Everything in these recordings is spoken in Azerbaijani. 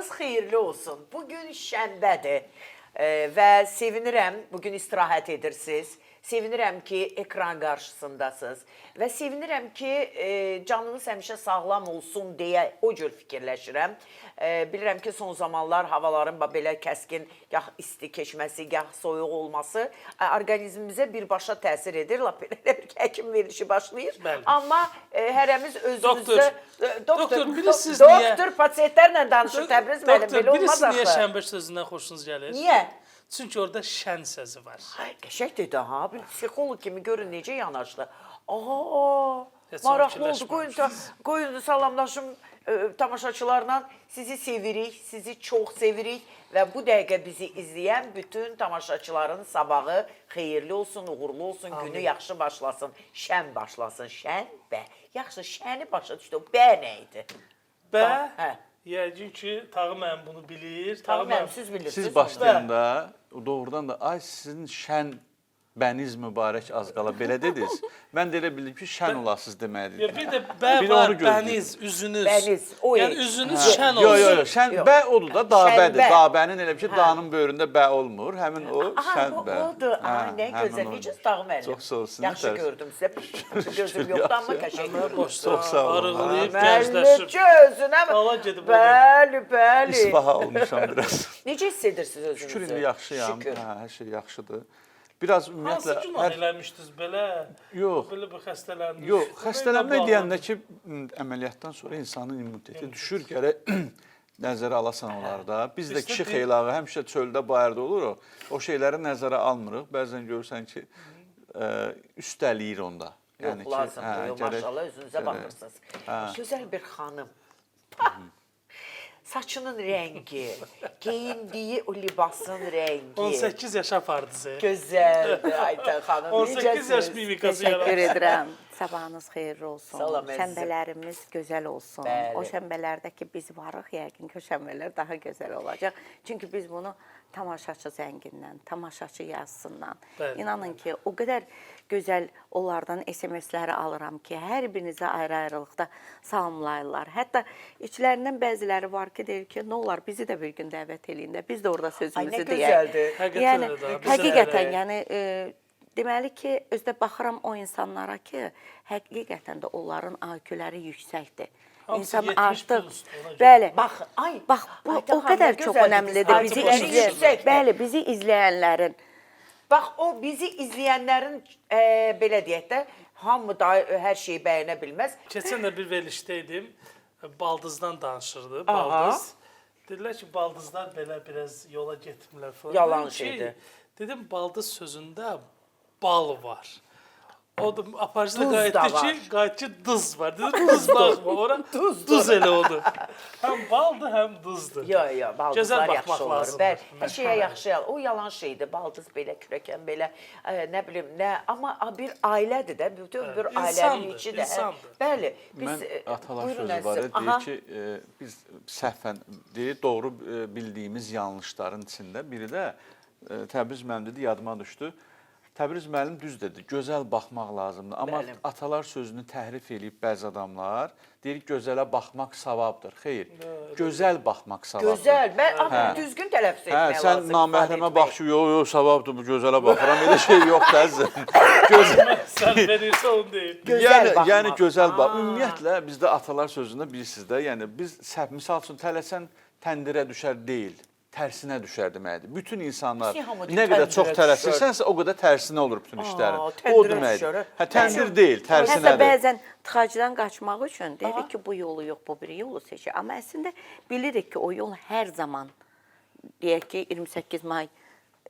Sabahınız xeyirli olsun. Bugün şənbədir və sevinirəm, bugün istirahət edirsiniz. Sevinirəm ki, ekran qarşısındasınız və sevinirəm ki, canınız həmişə sağlam olsun deyə o cür fikirləşirəm. Bilirəm ki, son zamanlar havaların belə kəskin, gah isti keçməsi, gah soyuq olması orqanizmimizə birbaşa təsir edir. Lap belə bir həkim verilişi başlayır. Bəli. Amma hərəmiz özümüzdə... Doktor, bilirsiniz niyə? Doktor, pasientlərlə danışır, Təbriz müəllim, belə olmaz Bilirsiniz axı. niyə şənbə sözündən xoşunuz gəlir? Niyə? Çünki orada şən sözü var. Ay, qəşək dedi ha, bir psixoloq kimi görün necə yanaşdı. Heç Maraqlı oldu, fikirləşməmişsiniz. qoyun salamlaşım tamaşaçılarla. Sizi sevirik, sizi çox sevirik və bu dəqiqə bizi izləyən bütün tamaşaçıların sabahı xeyirli olsun, uğurlu olsun, günü yaxşı başlasın, şən başlasın. Şən, bə. Yaxşı, şəni başa düşdü, o bə nə idi? Bə, Hə. yəqin ki, Tağı müəllim bunu bilir. Tağı müəllim, siz bilirsiniz. Siz başlayanda doğrudan da ay sizin şən bəniz mübarək az qala belə dediniz. Mən də elə bildim ki, şən olasınız deməkdir. Bir də bə Bir də var, onu gözləyir. bəniz, üzünüz. Bəniz, o Yəni el. üzünüz şən olsun. Yox, şən Yox. bə odur da, dabədir. Şənbə. Dabənin elə bir şey, dağının böyründə bə olmur. Həmin o şən bə. Odur. Ay, nə həmin gözəl. odur. Necə Tağı müəllim? Çox sağ olsun. Yaxşı gördüm sizə. Gözüm yoxdur, amma qəşəng gördüm. Boşda, Çox sağ olun. arıqlayıb, Müəllim gəncləşib. gözünə Dala gedib Bəli, bəli. İsbaha olmuşam biraz. Necə hiss edirsiniz özünüzü? Şükür indi yaxşıyam. Şükür. Hə, hər şey yaxşıdır. Biraz Hansı ümumiyyətlə günah eləmişdiniz belə? Yox. Belə bir xəstələndiniz. Yox, xəstələnmə deyəndə ki, əməliyyatdan sonra insanın immuniteti düşür, gərək nəzərə alasan onlarda. Biz də kişi xeylağı həmişə çöldə, bayırda olur o. O şeyləri nəzərə almırıq. Bəzən görürsən ki, üstəliyir onda. Yox, lazımdır. Yox, maşallah özünüzə baxırsınız. Gözəl bir xanım. Saçının rəngi, geyindiyi o libasın rəngi. 18 yaş apardınız. Gözəldir Aytən xanım. 18 yaş Necəsiniz? mimikası Təşəkkür yaratdı. edirəm. Sabahınız xeyirli olsun. Salam, əzizim. Şənbələrimiz gözəl olsun. Bəli. O şənbələrdə ki biz varıq, yəqin ki o şənbələr daha gözəl olacaq. Çünki biz bunu tamaşaçı zəngindən, tamaşaçı yazısından. Bəli. İnanın ki, o qədər gözəl onlardan SMS-ləri alıram ki, hər birinizə ayrı-ayrılıqda salamlayırlar. Hətta içlərindən bəziləri var ki, deyir ki, nə olar bizi də bir gün dəvət eləyin də, biz də orada sözümüzü deyək. gözəldir. Həqiqətən Yəni, də daha həqiqətən, bizə yəni deməli ki, özdə baxıram o insanlara ki, həqiqətən də onların IQ-ləri yüksəkdir. Hamısı İnsan 70 artıq, plus, ona görə. bəli, Bax, ay, bax bu Aytən o xanım, qədər nə çox gözəldir. önəmlidir bizi IQ-ləri izləyən. yüksəkdir. Bəli, bizi izləyənlərin. Bax, o bizi izləyənlərin, belə deyək də, hamı da hər şeyi bəyənə bilməz. Keçən də bir verilişdəydim. Baldızdan danışırdı. Aha. Baldız. Dedilər ki, baldızlar belə biraz yola getmirlər falan. Yalan Dedim ki, şeydir. Dedim, baldız sözündə bal var. O da aparıcı da Duz qayıtdı da ki, var. qayıtdı ki, duz var. Dedim, duz baxma, ora duz elə oldu. Həm baldır, həm duzdur. Yox, baldızlar Gözəl yaxşı baxmaq olur. lazımdır. Bəli, hər şeyə yaxşı. O yalan şeydir. Baldız belə, kürəkən belə, nə bilim, nə. Amma bir ailədir də, bütün bir ailənin İnsandır, içidir. insandır. Bəli. Mən atalar buyurun sözü var, əzizim. Aha. deyir ki, biz səhvən, deyir, doğru bildiyimiz yanlışların içində biri də Təbriz müəllim dedi, yadıma düşdü. Təbriz müəllim düz dedi, gözəl baxmaq lazımdır. Amma Bəli. atalar sözünü təhrif eləyib bəzi adamlar, deyir gözələ baxmaq savabdır. Xeyr, gözəl baxmaq savabdır. Gözəl. Mən düzgün tələffüz etmək Sən lazım. naməhrəmə bax ki, yox, savabdır bu gözələ baxıram. Elə şey yoxdur əzizim. Sən verirsə onu deyil. Gözəl baxmaq. Yəni gözəl bax. Ümumiyyətlə bizdə atalar sözündə bilirsiniz də, yəni biz misal üçün tələsən təndirə düşər deyil. Tərsinə düşər deməkdir. Bütün insanlar Hamı nə qədər çox təndirə tələsirsənsə, o qədər tərsinə olur bütün işlərin. O təndirə deməkdir. düşər, Hə, təndir deyil, Hətta tərsinədir. bəzən tıxacdan qaçmaq üçün deyirik ki, bu yolu yox, bu biri yolu seçir. Amma əslində bilirik ki, o yol hər zaman, deyək ki, 28 may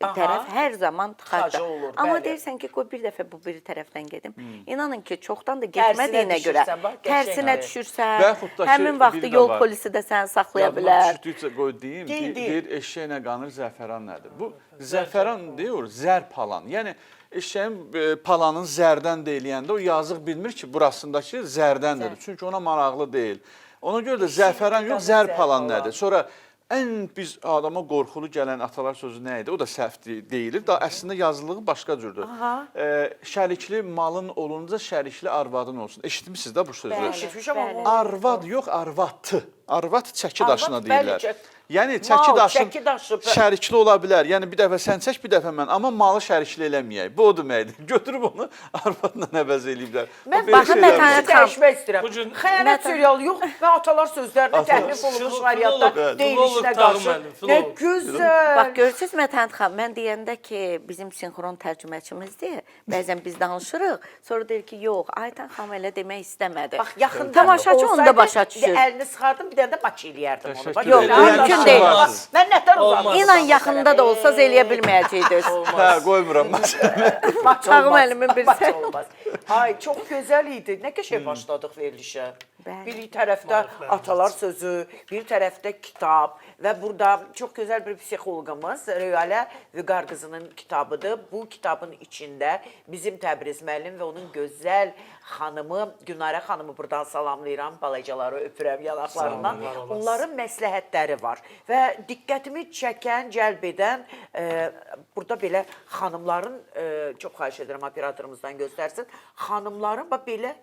tərəf hər zaman tıxacda. Tıxacı olur, Amma bəli. deyirsən ki, qoy bir dəfə bu biri tərəfdən gedim. İnanın ki, çoxdan da Tərsinə getmədiyinə görə düşürsən, bax, tərsinə qəşəngdir. düşürsən, Və yaxud da ki, həmin vaxtı biri də yol var. polisi də səni saxlaya Yadıma bilər. düşdükcə qoy deyim, Deyil. deyir eşşəklə qanır zəfəran nədir? Bu zəfəran deyir, zər palan. Yəni eşşəyin palanın zərdən deyiləyəndə o yazıq bilmir ki, burasındakı zərdəndir. Çünki ona maraqlı deyil. Ona görə də zəfəran yox, zər palan nədir? Sonra ən biz adama qorxulu gələn atalar sözü nə idi? O da səhv deyilir. Da əslində yazılığı başqa cürdür. Şərikli malın olunca şərikli arvadın olsun. Eşitmisiniz də bu sözü? Eşitmişəm amma. Arvad yox, arvadı. Arvad çəki Arvad, daşına bəli, deyirlər. Yəni çəki çəki daşı, şərikli ola bilər. Yəni bir dəfə sən çək, bir dəfə mən. Amma malı şərikli eləməyək. Bu o deməkdir. Götürüb onu arvadla əvəz eləyiblər. Mən Belə baxın, şeylər Mətənət var. Mətanəti dəyişmək istəyirəm. Bu gün- Xəyanət serialı yox və atalar sözlərinə təhlif olunmuş variantda Filolog, deyilişinə Tağım qarşı. müəllim, Nə filolog. gözəl. Bax görürsüz Mətənət xanım, mən deyəndə ki, bizim sinxron tərcüməçimizdir. Bəzən biz danışırıq, sonra deyir ki, yox, Aytan xanım elə demək istəmədi. Bax yaxında Tamaşaçı onu da başa düşür. Əlini sıxardım, bir dənə də baç eləyərdim onu. Bax, Yox, görürəm, mümkün bax, deyil. bax, Mən nətər uzanmışam. Olmaz. İnan yaxında da olsa eləyə bilməyəcəkdiniz. Hə, qoymuram məsələn. Baç Tağım olmaz. əlimin birisi. Baç olmaz. Ay, çox gözəl idi. Nə qəşəng başladıq verilişə. Bəli. Bir tərəfdə atalar sözü, bir tərəfdə kitab və burada çox gözəl bir psixoloqumuz Rüyalə Vüqar qızının kitabıdır. Bu kitabın içində bizim Təbriz müəllim və onun gözəl xanımı Günarə xanımı buradan salamlayıram, balacaları öpürəm yanaqlarından. Sağ olun, var olasın. Onların məsləhətləri var və diqqətimi çəkən, cəlb edən burada belə xanımların çox xahiş edirəm operatorumuzdan göstərsin. Xanımların belə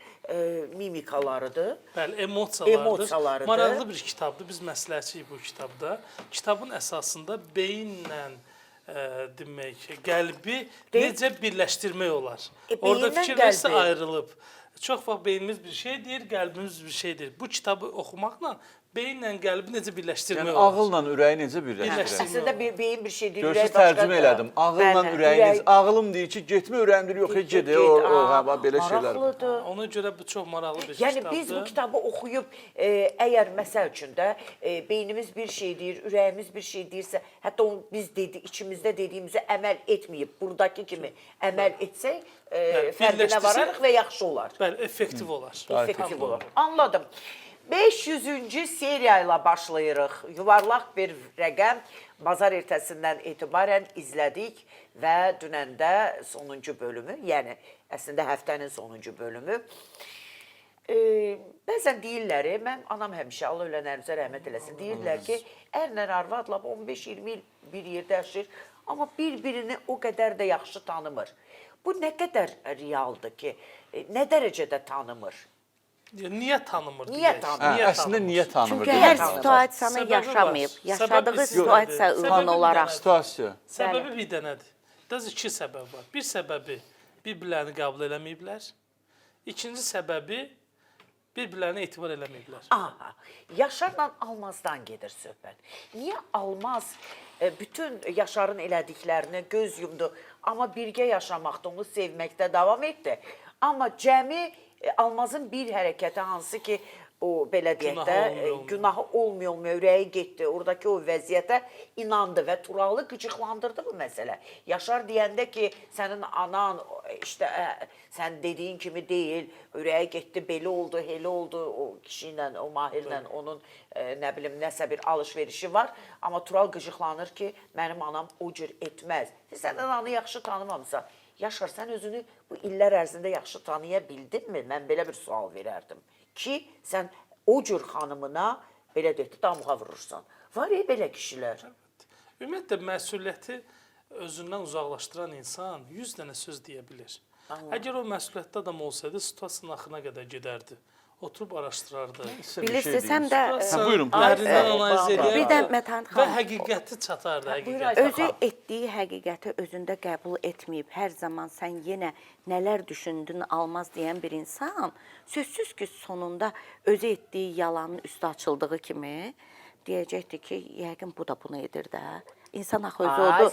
mimikalarıdır. Bəli, emosiyalardır. Emosiyalarıdır. Maraqlı bir kitabdır. Biz məsləhətçiyik bu kitabda. Kitabın əsasında beyinlə demək, qəlbi necə birləşdirmək olar. Orada beyinlə fikirlər isə qəlbi. ayrılıb. Çox vaxt beynimiz bir şey deyir, qəlbimiz bir şey deyir. Bu kitabı oxumaqla beyinlə qəlbi necə birləşdirmək Yəni olar. ağılla ürəyi necə birləşdirir? Birləşdirir. Əslində beyin bir şey deyir, Görürsüz, ürək başqa. tərcümə elədim. Ağılla Bəli, ürəyiniz, ürək- ağılım deyir ki, getmə ürəyim deyir, yox, gedir, belə şeylər. Maraqlıdır. Ona görə bu çox maraqlı bir Yəni kitabdır. biz bu kitabı oxuyub əgər məsəl üçün də beynimiz bir şey deyir, ürəyimiz bir şey deyirsə, hətta onu biz içimizdə dediyimizi əməl etməyib, buradakı kimi əməl etsək, fərqinə birləşdirsə- vararıq və yaxşı olar. Bəli, effektiv olar. Effektiv olur. Anladım. 500-cü seriya ilə başlayırıq. Yuvarlaq bir rəqəm bazar ertəsindən etibarən izlədik və dünəndə sonuncu bölümü, yəni əslində həftənin sonuncu bölümü. Bəzən deyirlər, mən anam həmişə Allah ölənlərimizə rəhmət eləsin, deyirlər ki, ərlə arvadla 15-20 il bir yerdə yaşayır, amma bir-birini o qədər də yaxşı tanımır. Bu nə qədər realdır ki, nə dərəcədə tanımır? Niyə tanımır? Niyə deyək? tanımır? Əslində niyə tanımır? Çünki deyək. hər tanımır? situasiyanı Səbəbi var. yaşamayıb. Yaşadığı Səbəbi- situasiya Səbəbi uyğun bir olaraq. dənədir. Situasiya. Səbəbi bir dənədir. Düz iki səbəb var. Bir səbəbi bir-birlərini qəbul eləməyiblər. İkinci səbəbi bir-birlərinə etibar eləməyiblər. Aha, Yaşarla Almazdan gedir söhbət. Niyə Almaz bütün Yaşarın elədiklərini göz yumdu, amma birgə yaşamaqda, onu sevməkdə davam etdi. Amma cəmi Almazın bir hərəkəti hansı ki, o belə deyək də, günahı olmuyor, ürəyi getdi, oradakı o vəziyyətə inandı və Turalı qıcıqlandırdı bu məsələ. Yaşar deyəndə ki, sənin anan, işte sən dediyin kimi deyil, ürəyi getdi, belə oldu, elə oldu, o kişi ilə, o Mahirlə onun nə bilim, nəsə bir alış-verişi var. Amma Tural qıcıqlanır ki, mənim anam o cür etməz. Sən ananı yaxşı tanımamısan. Yaşar, sən özünü bu illər ərzində yaxşı tanıya bildinmi? Mən belə bir sual verərdim. Ki, sən o cür xanımına, belə deyək, damğa vurursan. Var ya belə kişilər. Ümumiyyətlə, məsuliyyəti özündən uzaqlaşdıran insan 100 dənə söz deyə bilir. Əgər o məsuliyyətli adam olsaydı, situasiyanın axırına qədər gedərdi. Oturub araşdırardı. Bilirsiniz, həm də buyurun. Dərindən analiz edərdi. Bir də Mətənət Və xanım, həqiqəti çatardı, Buyur, həqiqəti. Ayşə. özü etdiyi həqiqəti özündə qəbul etməyib, hər zaman sən yenə nələr düşündün almaz deyən bir insan, sözsüz ki, sonunda özü etdiyi yalanın üstü açıldığı kimi deyəcəkdir ki, yəqin bu da bunu edir də. İnsan axı özü odur.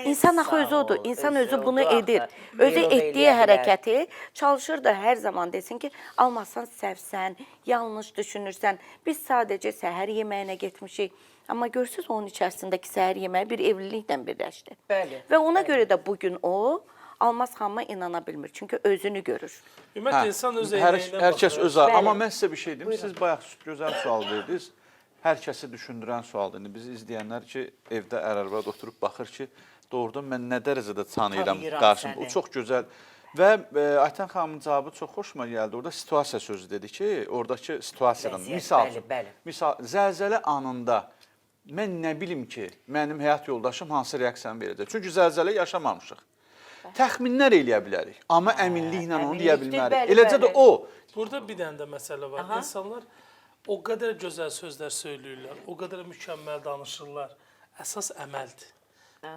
İnsan axı özü odur. İnsan özü bunu edir. Özü etdiyi hərəkəti çalışır da hər zaman desin ki, almazsan səhvsən, yanlış düşünürsən. Biz sadəcə səhər yeməyinə getmişik. Amma görürsünüz, onun içərisindəki səhər yeməyi bir evliliklə birləşdi. Bəli. Və ona görə də bugün o, Almaz xanıma inana bilmir. Çünki özünü görür. Ümumiyyətlə, insan öz hər eynəyindən kəs baxır. öz, amma mən sizə bir şey deyim. Siz bayaq gözəl sual verdiniz. Hər kəsi düşündürən sualdır. İndi bizi izləyənlər ki, evdə ər-arvad oturub baxır ki, doğrudan mən nə dərəcədə tanıyıram qarşımda. O çox gözəl. Və Aytan xanımın cavabı çox xoşuma gəldi. Orada situasiya sözü dedi ki, oradakı situasiyadan, misal, zəlzələ anında mən nə bilim ki, mənim həyat yoldaşım hansı reaksiyanı verəcək. Çünki zəlzələ yaşamamışıq. Təxminlər eləyə bilərik, amma əminliklə onu deyə bilmərik. Eləcə də o. Burada bir dənə də məsələ var. İnsanlar o qədər gözəl sözlər söyləyirlər, o qədər mükəmməl danışırlar. Əsas əməldir.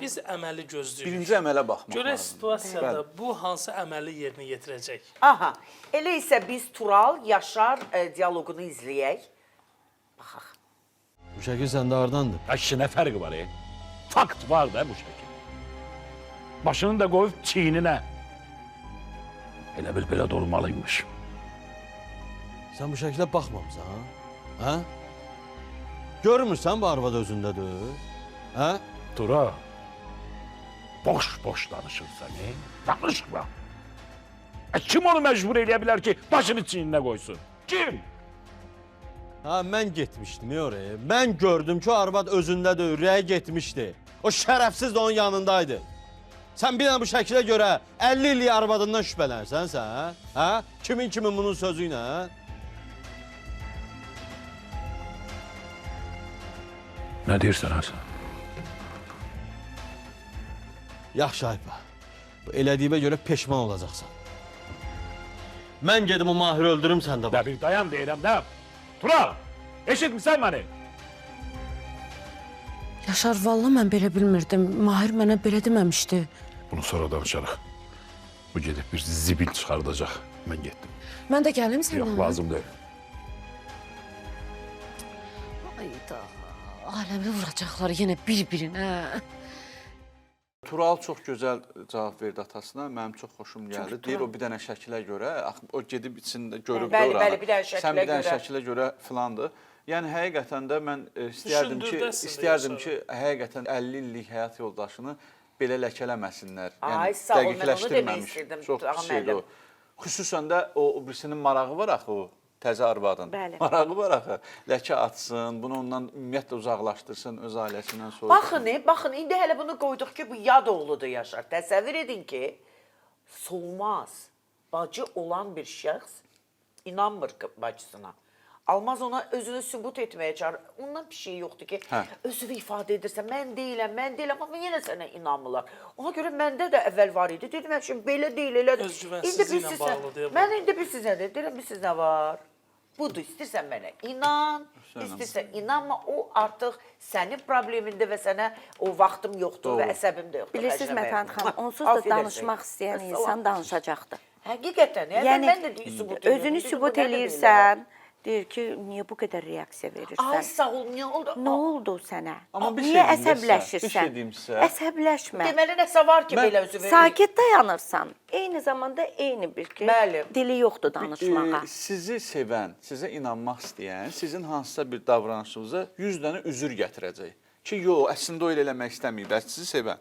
Biz əməli gözləyirik. Birinci əmələ baxmaq Görək lazımdır. situasiyada bu hansı əməli yerinə yetirəcək? Aha, elə isə biz Tural, Yaşar dialoqunu izləyək. Baxaq. Bu şəkil səndə hardandır? Əşi, nə fərqi var, Fakt var da bu şəkil. Başını da qoyub çiyninə. Elə bil belə də olmalıymış. Sən bu şəkilə baxmamısan, hə? Görmürsən bu arvad özündədir, hə? Tura, boş-boş danışırsan, Danışma. Kim onu məcbur eləyə bilər ki, başını çiyninə qoysun? Kim? Ha, mən getmişdim oraya. Mən gördüm ki, o arvad özündədir, ürəyi getmişdi. O şərəfsiz də onun yanındaydı. Sən bir dənə bu şəkilə görə 50 illik arvadından şübhələnsən sən, hə? Kimin bunun sözü ilə? Nə deyirsən Həsən? Yaxşı Aypa, bu elədiyimə görə peşman olacaqsan. Mən gedim o Mahiri öldürüm sən də Də bax. bir dayan deyirəm də. Tural, eşitmisən məni? Yaşar, vallahi mən belə bilmirdim. Mahir mənə belə deməmişdi. Bunu sonra danışarıq. Bu gedib bir zibil çıxardacaq. Mən getdim. Mən də gəlim səndən. Yox, lazım deyil. Ayda, aləmi vuracaqlar yenə bir-birinə. Tural çox gözəl cavab verdi atasına. Mənim çox xoşum gəldi. Deyir o bir dənə şəkilə görə, o gedib içində görüb Bəli, oranı. bəli, bir dənə şəkilə Sən bir dənə görə. şəkilə görə filandır. Yəni həqiqətən də mən istəyərdim ki, həqiqətən 50 illik həyat yoldaşını belə ləkələməsinlər. Ay, Yəni sağ ol, mən onu demək dəqiqləşdirməmiş. istirdim, Çox Tuğan pis şeydir o. müəllim. Xüsusən də o birisinin marağı var axı o. Təzə arvadın. Bəli. Marağı var axı. Ləkə atsın, bunu ondan ümumiyyətlə uzaqlaşdırsın, öz ailəsindən soyutsun. Baxın, indi hələ bunu qoyduq ki, bu yad oğludur Yaşar. Təsəvvür edin ki, solmaz bacı olan bir şəxs inanmır bacısına. Almaz ona özünü sübut etməyə çağırır. Ondan bir şey yoxdur ki, Hə. özünü ifadə edirsən, mən deyiləm, amma yenə sənə inanmırlar. Ona görə məndə də əvvəl var idi. Dedim, şimdi belə deyil, elədir. Özgüvənsizliklə bağlıdır. Mən indi bir sizə də deyirəm, bir sizə var. Budur, istəyirsən mənə inan, istəyirsən inanma, o artıq sənin problemində və sənə o vaxtım yoxdur və əsəbim də yoxdur. Bilirsiniz xərcləməyə. Mətanət xanım, onsuz da Affedersin. danışmaq istəyən insan danışacaqdır. Həqiqətən, Yəni mən də sübut edirəm. özünü Dedim, sübut bu nədir belə? eləyirsən, deyir ki, niyə bu qədər reaksiya Ay verirsən? sağ ol, niyə oldu? Nə oldu sənə? Amma bir şey Niyə deyim də sizə, əsəbləşirsən? bir şey deyim sizə. Əsəbləşmə. Deməli nəsə var ki, belə özü verir. Sakit dayanırsan. Eyni zamanda eyni bir ki, Bəli. dili yoxdur danışmağa. Sizi sevən, sizə inanmaq istəyən, sizin hansısa bir davranışınıza 100 dənə üzür gətirəcək. Ki, yox, əslində o elə eləmək istəməyib, sizi sevən.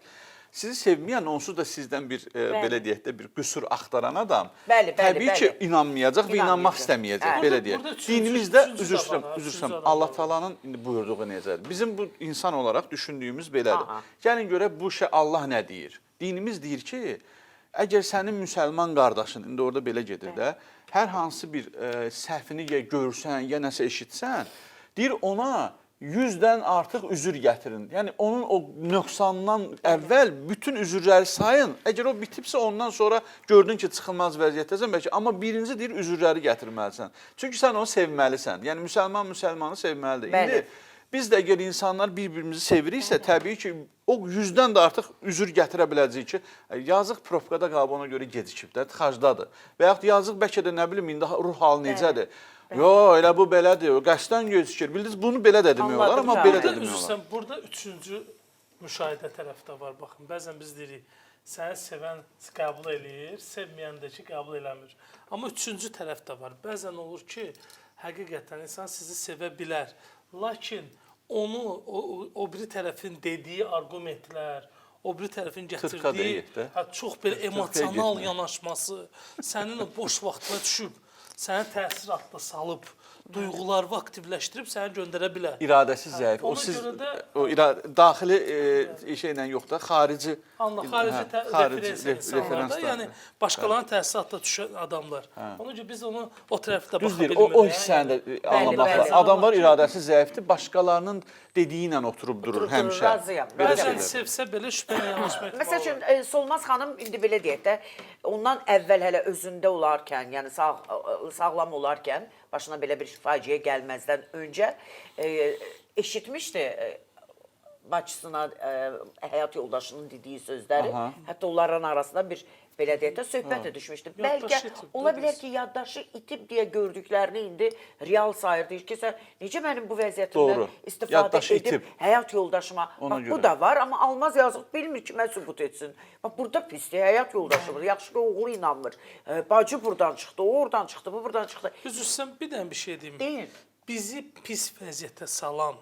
Sizi sevməyən onsuz da sizdən bir, belə deyək də, bir qüsur axtaran adam, Bəli, təbii ki, bəli. inanmayacaq və inanmaq İnanmayacaq. istəməyəcək, Hə. belə deyək. Burada üçüncü- Dinimizdə, üçüncü üzr adam istəyirəm, var, üzr üçüncü istəyirəm, adam Allah var. Taala'nın indi buyurduğu necədir? Bizim bu insan olaraq düşündüyümüz belədir. Aha. Gəlin görə bu şey Allah nə deyir? Dinimiz deyir ki, əgər sənin müsəlman qardaşın, indi orada belə gedir də, hər hansı bir səhvini ya görsən, ya nəsə eşitsən, deyir ona 100-dən artıq üzür gətirin. Yəni onun o nöqsandan əvvəl bütün üzürləri sayın. Əgər o bitibsə ondan sonra gördün ki, çıxılmaz vəziyyətdəsən bəlkə, amma birinci deyir üzürləri gətirməlisən. Çünki sən onu sevməlisən. Yəni müsəlman müsəlmanı sevməlidir. Bəli. İndi biz də əgər insanlar bir-birimizi seviriksə, təbii ki, o 100-dən də artıq üzür gətirə biləcəyik ki, yazıq profkada qalıb ona görə gecikib də, tıxacdadır. Və yaxud yazıq bəlkə də nə bilim, indi ruh halı necədir? Yox, elə bu belədir, o qəsdən gözükür. Bildiniz, bunu belə də demək olar, amma belə də demək olar. Üzrsən, burada üçüncü müşahidə tərəf də var. Baxın, bəzən biz deyirik, səni sevən qəbul eləyir, sevməyən də ki, qəbul eləmir. Amma üçüncü tərəf də var. Bəzən olur ki, həqiqətən insan sizi sevə bilər. Lakin onu, o biri tərəfin dediyi arqumentlər, o biri tərəfin Tırtka gətirdiyi deyək də. çox belə Tırtkaya emosional getmə. yanaşması, sənin o boş vaxtına düşüb, səni təsir altında salıb, duyğularını aktivləşdirib səni göndərə bilər. İradəsi zəif. O Ona siz görə də- o daxili şeylə yox da, xarici Xarici referensiya insanlar da, yəni başqalarının təsir altında düşən adamlar. Ona görə biz onu o tərəfdə baxa Düzdür, bilmirik. o hissəni də anlamaq bəli. lazım. Adamlar iradəsi zəifdir, başqalarının dediyi ilə oturub durur Oturub həmişə. durur, razıyam. Belə Bəzən şeylər. sevsə belə şübhələ yanaşmaq Məsəl üçün Solmaz xanım indi belə deyək də, ondan əvvəl hələ özündə olarkən, yəni sağlam olarkən başına belə bir faciə gəlməzdən öncə eşitmişdi bacısına, həyat yoldaşının dediyi sözləri. Aha. Hətta onların arasında bir belə deyək də söhbət də düşmüşdü. Bəlkə Yaddaşı itib, ola bilər dediniz. ki, yaddaşı itib deyə gördüklərini indi real sayır. Deyir ki, sən necə mənim bu vəziyyətimdən Doğru. istifadə Yaddaşı edib itib. həyat yoldaşıma. Ona Bax, görə. bu da var, amma Almaz yazıq bilmir ki, mən sübut etsin. Bax, burada pisdir, həyat yoldaşıdır. Yaxşı ki, oğlu inanmır. Bacı buradan çıxdı, o oradan çıxdı, bu buradan çıxdı. Üzrsən bir dənə bir şey deyim. Deyin. Bizi pis vəziyyətə salan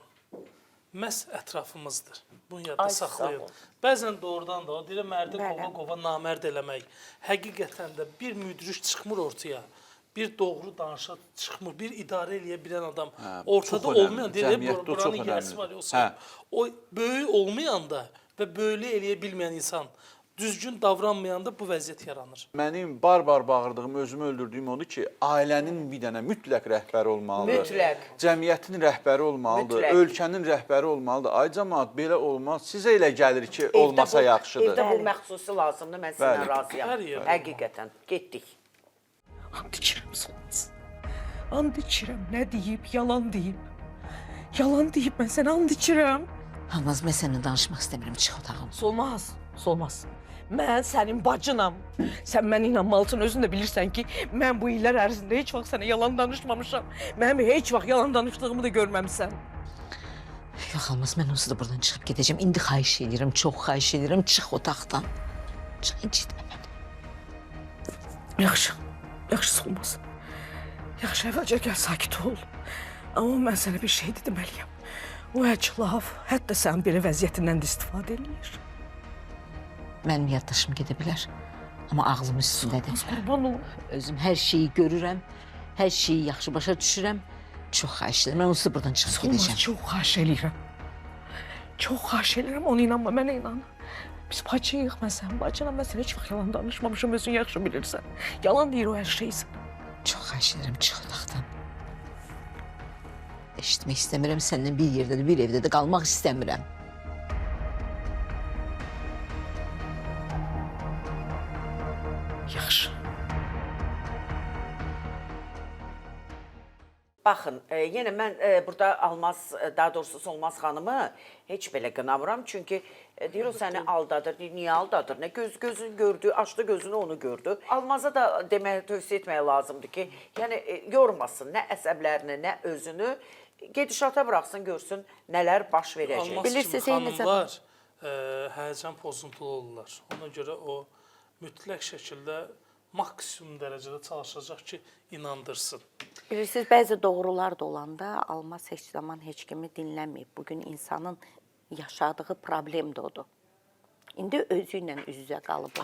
məhz ətrafımızdır. Bunu Ay, yadda sağ saxlayın. ol. Bəzən doğrudan da o deyir mərdi Bəli. qova-qova namərd eləmək. Həqiqətən də bir müdrik çıxmır ortaya. Bir doğru danışa çıxmır, bir idarə eləyə bilən adam ortada çox önəmli. olmayan, deyir Cəmiyyətdə o çox buranın önəmlidir. yiyəsi var, yoxsa o böyük olmayanda və böyük eləyə bilməyən insan düzgün davranmayanda bu vəziyyət yaranır. Mənim bar-bar bağırdığım, özümü öldürdüyüm odur ki, ailənin bir dənə mütləq rəhbəri olmalıdır. Mütləq. Cəmiyyətin rəhbəri olmalıdır, Mütləq. ölkənin rəhbəri olmalıdır. Ay cəmaət, belə olmaz. Sizə elə gəlir ki, olmasa yaxşıdır. Evdə bu məxsusi lazımdır, mən sizinlə Bəli. razıyam. Hər yerdə. Həqiqətən, getdik. And içirəm Solmaz. And içirəm, nə deyib, yalan deyib. Yalan deyib, mən sənə and içirəm. Almaz, mən səninlə danışmaq istəmirəm. Çıx otağım. Solmaz, Solmaz. Mən sənin bacınam. Sən mənə inanmalısan, özün də bilirsən ki, mən bu illər ərzində heç vaxt sənə yalan danışmamışam. Mənim heç vaxt yalan danışdığımı da görməmisən. Yox, Almaz, mən onsuz da buradan çıxıb gedəcəm. İndi xahiş edirəm, çox xahiş edirəm. Çıx otaqdan. Çıx, incitmə məni. Yaxşı, yaxşı Solmaz. Yaxşı, əvvəlcə gəl, sakit ol. Amma mən sənə bir şey deməliyəm. O əclaf, hətta sənin belə vəziyyətindən də istifadə edir. Mənim yaddaşım gedə bilər. Amma ağlım üstündədir. Qurban olum. Özüm hər şeyi görürəm. Hər şeyi yaxşı başa düşürəm. Çox xahiş edirəm. Mən onsuz da buradan çıxıb Solmaz, gedəcəm. çox xahiş eləyirəm. Çox xahiş eləyirəm, ona inanma, mənə inan. Biz bacıyıq, mən sənin bacınam, mən sənə heç vaxt yalan danışmamışam, özün yaxşı bilirsən. Yalan deyir o hər şeysən. Çox xahiş edirəm, çıx otaqdan. Eşitmək istəmirəm, səndən bir yerdə də, bir evdə də qalmaq istəmirəm. Yaxşı. Baxın, yenə mən burada Almaz, daha doğrusu Solmaz xanımı heç belə qınamıram. Çünki deyir o səni aldadır. Niyə aldadır? Nə gözün gördü, açdı gözünü onu gördü. Almaza da demək, tövsiyə etmək lazımdır ki, yəni yormasın nə əsəblərini, nə özünü. Gedişata buraxsın, görsün nələr baş verəcək. Almaz Bilirsiniz, kimi eyni xanımlar həyəcan pozuntulu olurlar. Ona görə o mütləq şəkildə maksimum dərəcədə çalışacaq ki, inandırsın. Bilirsiniz, bəzi doğrular da olanda Almaz heç zaman heç kimi dinləməyib. Bugün insanın yaşadığı problem də odur. İndi özü ilə üz-üzə qalıb.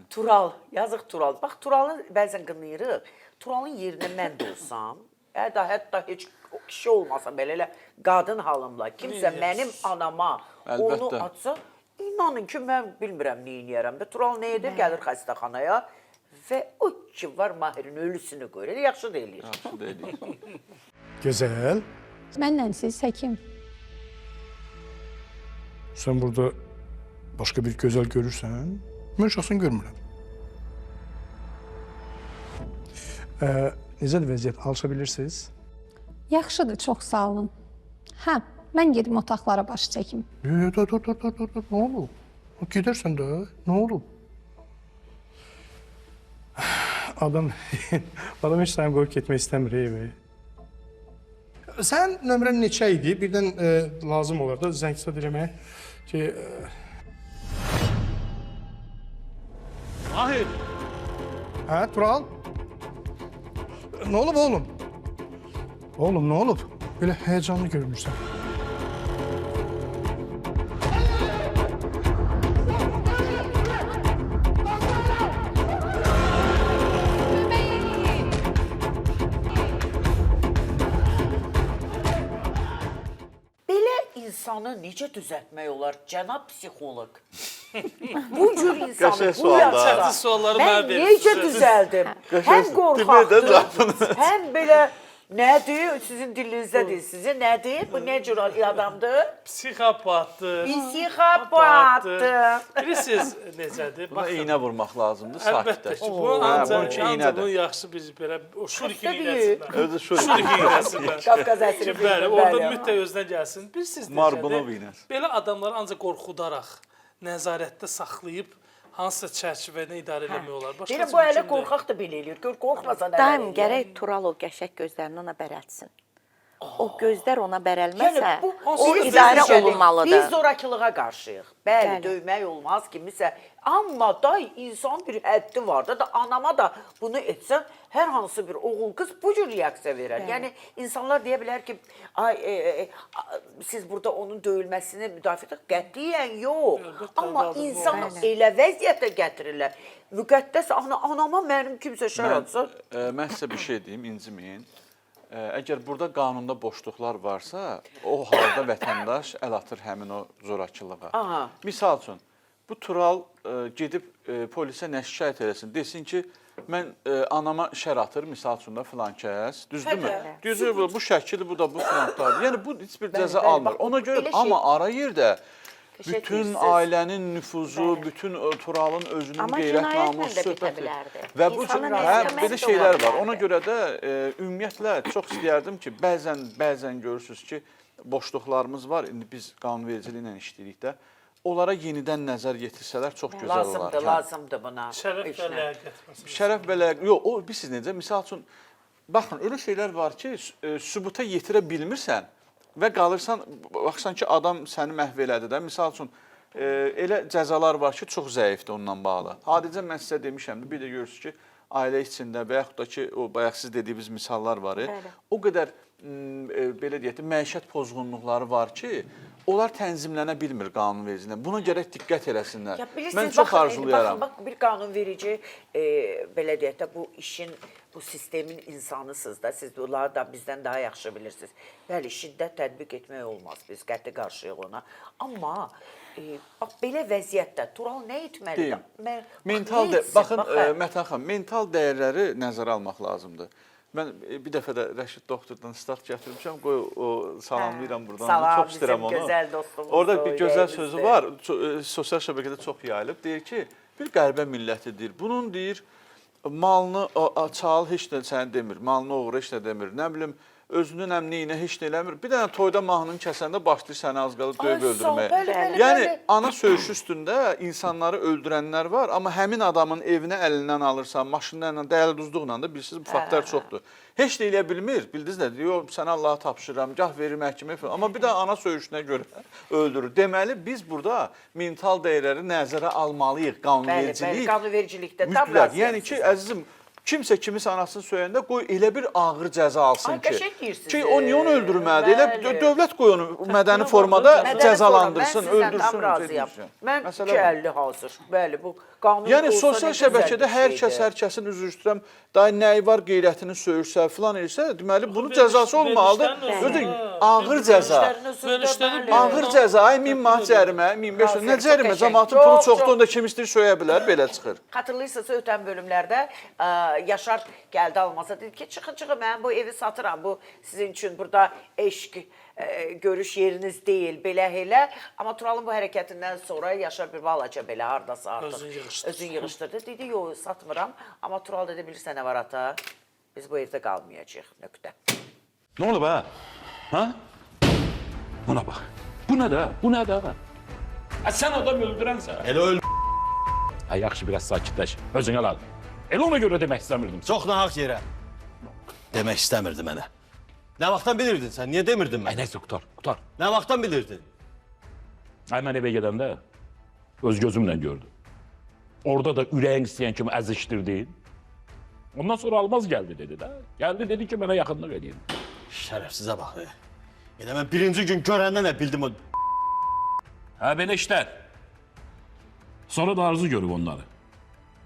Tural, yazıq Tural. Bax, Turalı bəzən qınayırıq. Turalın yerinə mən də olsam, hətta heç kişi olmasa belə elə qadın halımla kimsə mənim anama Əlbəttə. onu atsa, inanın ki, mən bilmirəm nə edərəm. Və Tural nə edir? Gəlir xəstəxanaya və o ki var Mahirin ölüsünü qoyur. Yaxşı da eləyir. Yaxşı deyil. Gözəl. Mənlə siz həkim. Sən burada başqa bir gözəl görürsən, mən şəxsən görmürəm. Necədir vəziyyət? Alışa bilirsiniz? Yaxşıdır, çox sağ olun. Hə, mən gedim otaqlara baş çəkim. Dur, nə olub? Gedərsən də, nə olub? Adam heç səni qoyub getmək istəmir evi. Sən nömrən neçə idi? Birdən lazım olar da zəngsə eləmək ki... Mahir! Hə, Tural? Nə olub oğlum? Oğlum, nə olub? Belə həyəcanlı görünürsən. Belə insanı necə düzəltmək olar, cənab psixoloq? Bu cür insanı Qəşəng bu suallar. yaşda Çətin sualları mən mənə necə verirsiniz. düzəldim? Həm Demir də qorxaqdır, cavabını. həm belə Nədir? Sizin dilinizdədir. Sizin nədir? Bu nə cür adamdır? Psixopatdır. Psixopatdır. Bilirsiniz necədir? Buna iynə vurmaq lazımdır, Əlbəttə sakitləşdir. ki, bu ancaq bununki iynədir. bunun yaxşı bir belə o şuriki Xəstə iynəsindən. Özü şur. Şuriki iynəsindən. Qafqaz əsri Ki, bəli, orada mütləq özünə gəlsin. Bilirsiniz Marbunov iynəsi. Belə adamları ancaq qorxudaraq, nəzarətdə saxlayıb hansısa çərçivədə idarə eləmək olar. Başqa Deyirəm, bu hələ qorxaq da belə eləyir. Gör, qorxmasa nə Daim gərək Tural o qəşəng gözlərini ona bərəlsin. O gözlər ona bərəlməsə, o biz idarə necədir? olunmalıdır. Biz zorakılığa qarşıyıq. Bəli, Bəli. döymək olmaz kimisə. Amma da insan bir həddi var da anama da bunu etsən, hər hansı bir oğul qız bu cür reaksiya verər. Yəni insanlar deyə bilər ki, ay siz burada onun döyülməsini müdafiə edin. Qətiyyən yox. Amma insan elə vəziyyətə gətirirlər. Müqəddəs anama mənim kimsə şər atsa, Mən sizə bir şey deyim, inciməyin. Əgər burada qanunda boşluqlar varsa, o halda vətəndaş əl atır həmin o zorakılığa. Aha. Misal üçün, bu Tural gedib polisə nə şikayət eləsin, desin ki, mən anama şər atır, misal üçün də filan kəs, düzdürmü? Düzdür, bu şəkil, bu da bu filandadır. Yəni, bu heç bir cəza almır. Ona görə, amma ara yerdə bütün ailənin nüfuzu, bütün Turalın özünün Amma qeyrət cinayətlə namusu də bitə söhbəti. bilərdi. Və bu İnsanın belə istəməsi şeylər ola var. bilərdi. Ona görə də ümumiyyətlə çox istəyərdim ki, bəzən görürsünüz ki, boşluqlarımız var. İndi biz qanunvericiliklə işləyirik də. Onlara yenidən nəzər yetirsələr çox gözəl olar. lazımdır buna. Şərəf və ləyaqət məsələsi. Şərəf belə, yox, o bilirsiniz necə? Misal üçün, baxın, elə şeylər var ki, sübuta yetirə bilmirsən və qalırsan, baxsan ki, adam səni məhv elədi də. Misal üçün, elə cəzalar var ki, çox zəifdir onunla bağlı. Adicə mən sizə demişəm, bir də görürsünüz ki, ailə içində və yaxud da ki, o bayaq siz dediyiniz misallar var. O qədər, belə deyək də, məişət pozğunluqları var ki, onlar tənzimlənə bilmir qanunvericiliyə. Buna gərək diqqət eləsinlər. Mən çox arzulayaram. Baxın, bir qanunverici, belə deyək də, bu işin, bu sistemin insanısınız da, siz bunları da bizdən daha yaxşı bilirsiniz. Bəli, şiddət tətbiq etmək olmaz, biz qəti qarşıyıq ona. Amma, bax, belə vəziyyətdə Tural nə etməlidir? Baxın, Mətan xanım, mental dəyərləri nəzərə almaq lazımdır. Mən bir dəfə də Rəşid doktordan stat gətirmişəm, qoy o salamlayıram buradan. Salam, çox istəyirəm onu. bizim gözəl dostumuz. Orada bir gözəl sözü var, sosial şəbəkədə çox yayılıb. Deyir ki, bir qərbə millətidir. Bunun deyir, malını çal, heç nə səni demir. Malını oğru, heç nə demir. Nə bilim, özünün əmniyinə heç nə eləmir. Bir dənə toyda mahnını kəsəndə başlayır səni az qalıb döyüb öldürməyə. Yəni, ana söyüşü üstündə insanları öldürənlər var, amma həmin adamın evinə əlindən alırsan, maşınlarla, dəyəli-duzluqla da bilirsiniz, bu faktlar çoxdur. Heç də elə bilmir, bildiniz nə? Deyir, sənə Allaha tapşırıram, gah verir məhkəməyə falan. Amma bir də ana söyüşünə görə öldürür. Deməli, biz burada mental dəyərləri nəzərə almalıyıq, qanunvericilik. Bəli, qanunvericilikdə tam Mütləq. razıyam Yəni ki, əzizim, kimsə kimisə anasını söyəndə qoy elə bir ağır cəza alsın ki. qəşəng deyirsiniz. Ki, o niyə onu öldürmədi? Elə dövlət qoy onu mədəni formada cəzalandırsın, öldürsün. Tam razıyam. Mən 250 hazır. Bəli, bu qanun Yəni olsa sosial nə gözəl şəbəkədə bir hər şeydir. kəs, hər kəsin üzr istəyirəm, daha nəyi var, qeyrətini söyürsə, filan elsə, deməli bunun cəzası olmalıdır. Özü ağır cəza. Ağır cəza, 1000 manat cərimə, 1500. Nə cərimə? Cəmaatın pulu çoxdur, onda kim istəyir söyə bilər, belə çıxır. Xatırlayırsınız, ötən bölümlərdə Yaşar gəldi almasa, dedi ki, çıxın, mən bu evi satıram, bu sizin üçün burada eşq, görüş yeriniz deyil, belə elə. Amma Turalın bu hərəkətindən sonra Yaşar bir balaca belə, hardasa artıq özünü yığışdırdı. Dedi, yox, satmıram. Amma Tural dedi, bilirsən nə var ata? Biz bu evdə qalmayacağıq, nöqtə. Ne oldu be? Ha? Buna bak. Bu ne de? Bu ne de? Ha, sen adam öldürensen. Elə öl... Ha, yaxşı biraz sakitleş. Özüne al. Elə ona göre demek istemirdim. Çox nahaq yerə. Demək istəmirdi mənə. Nə vaxtdan bilirdin sən? Niyə demirdin Ay mənə? neyse Kutar. Nə vaxtdan bilirdin? Ay ben eve gedəndə öz gözümle gördüm. Orada da üreğin isteyen kimi əzişdirdin. Ondan sonra Almaz geldi dedi de. Geldi dedi ki bana yakınlık edeyim. Şərəfsizə bax. Elə mən birinci gün görəndə nə bildim o... Ha belə işler. Sonra da arzu görüb onları.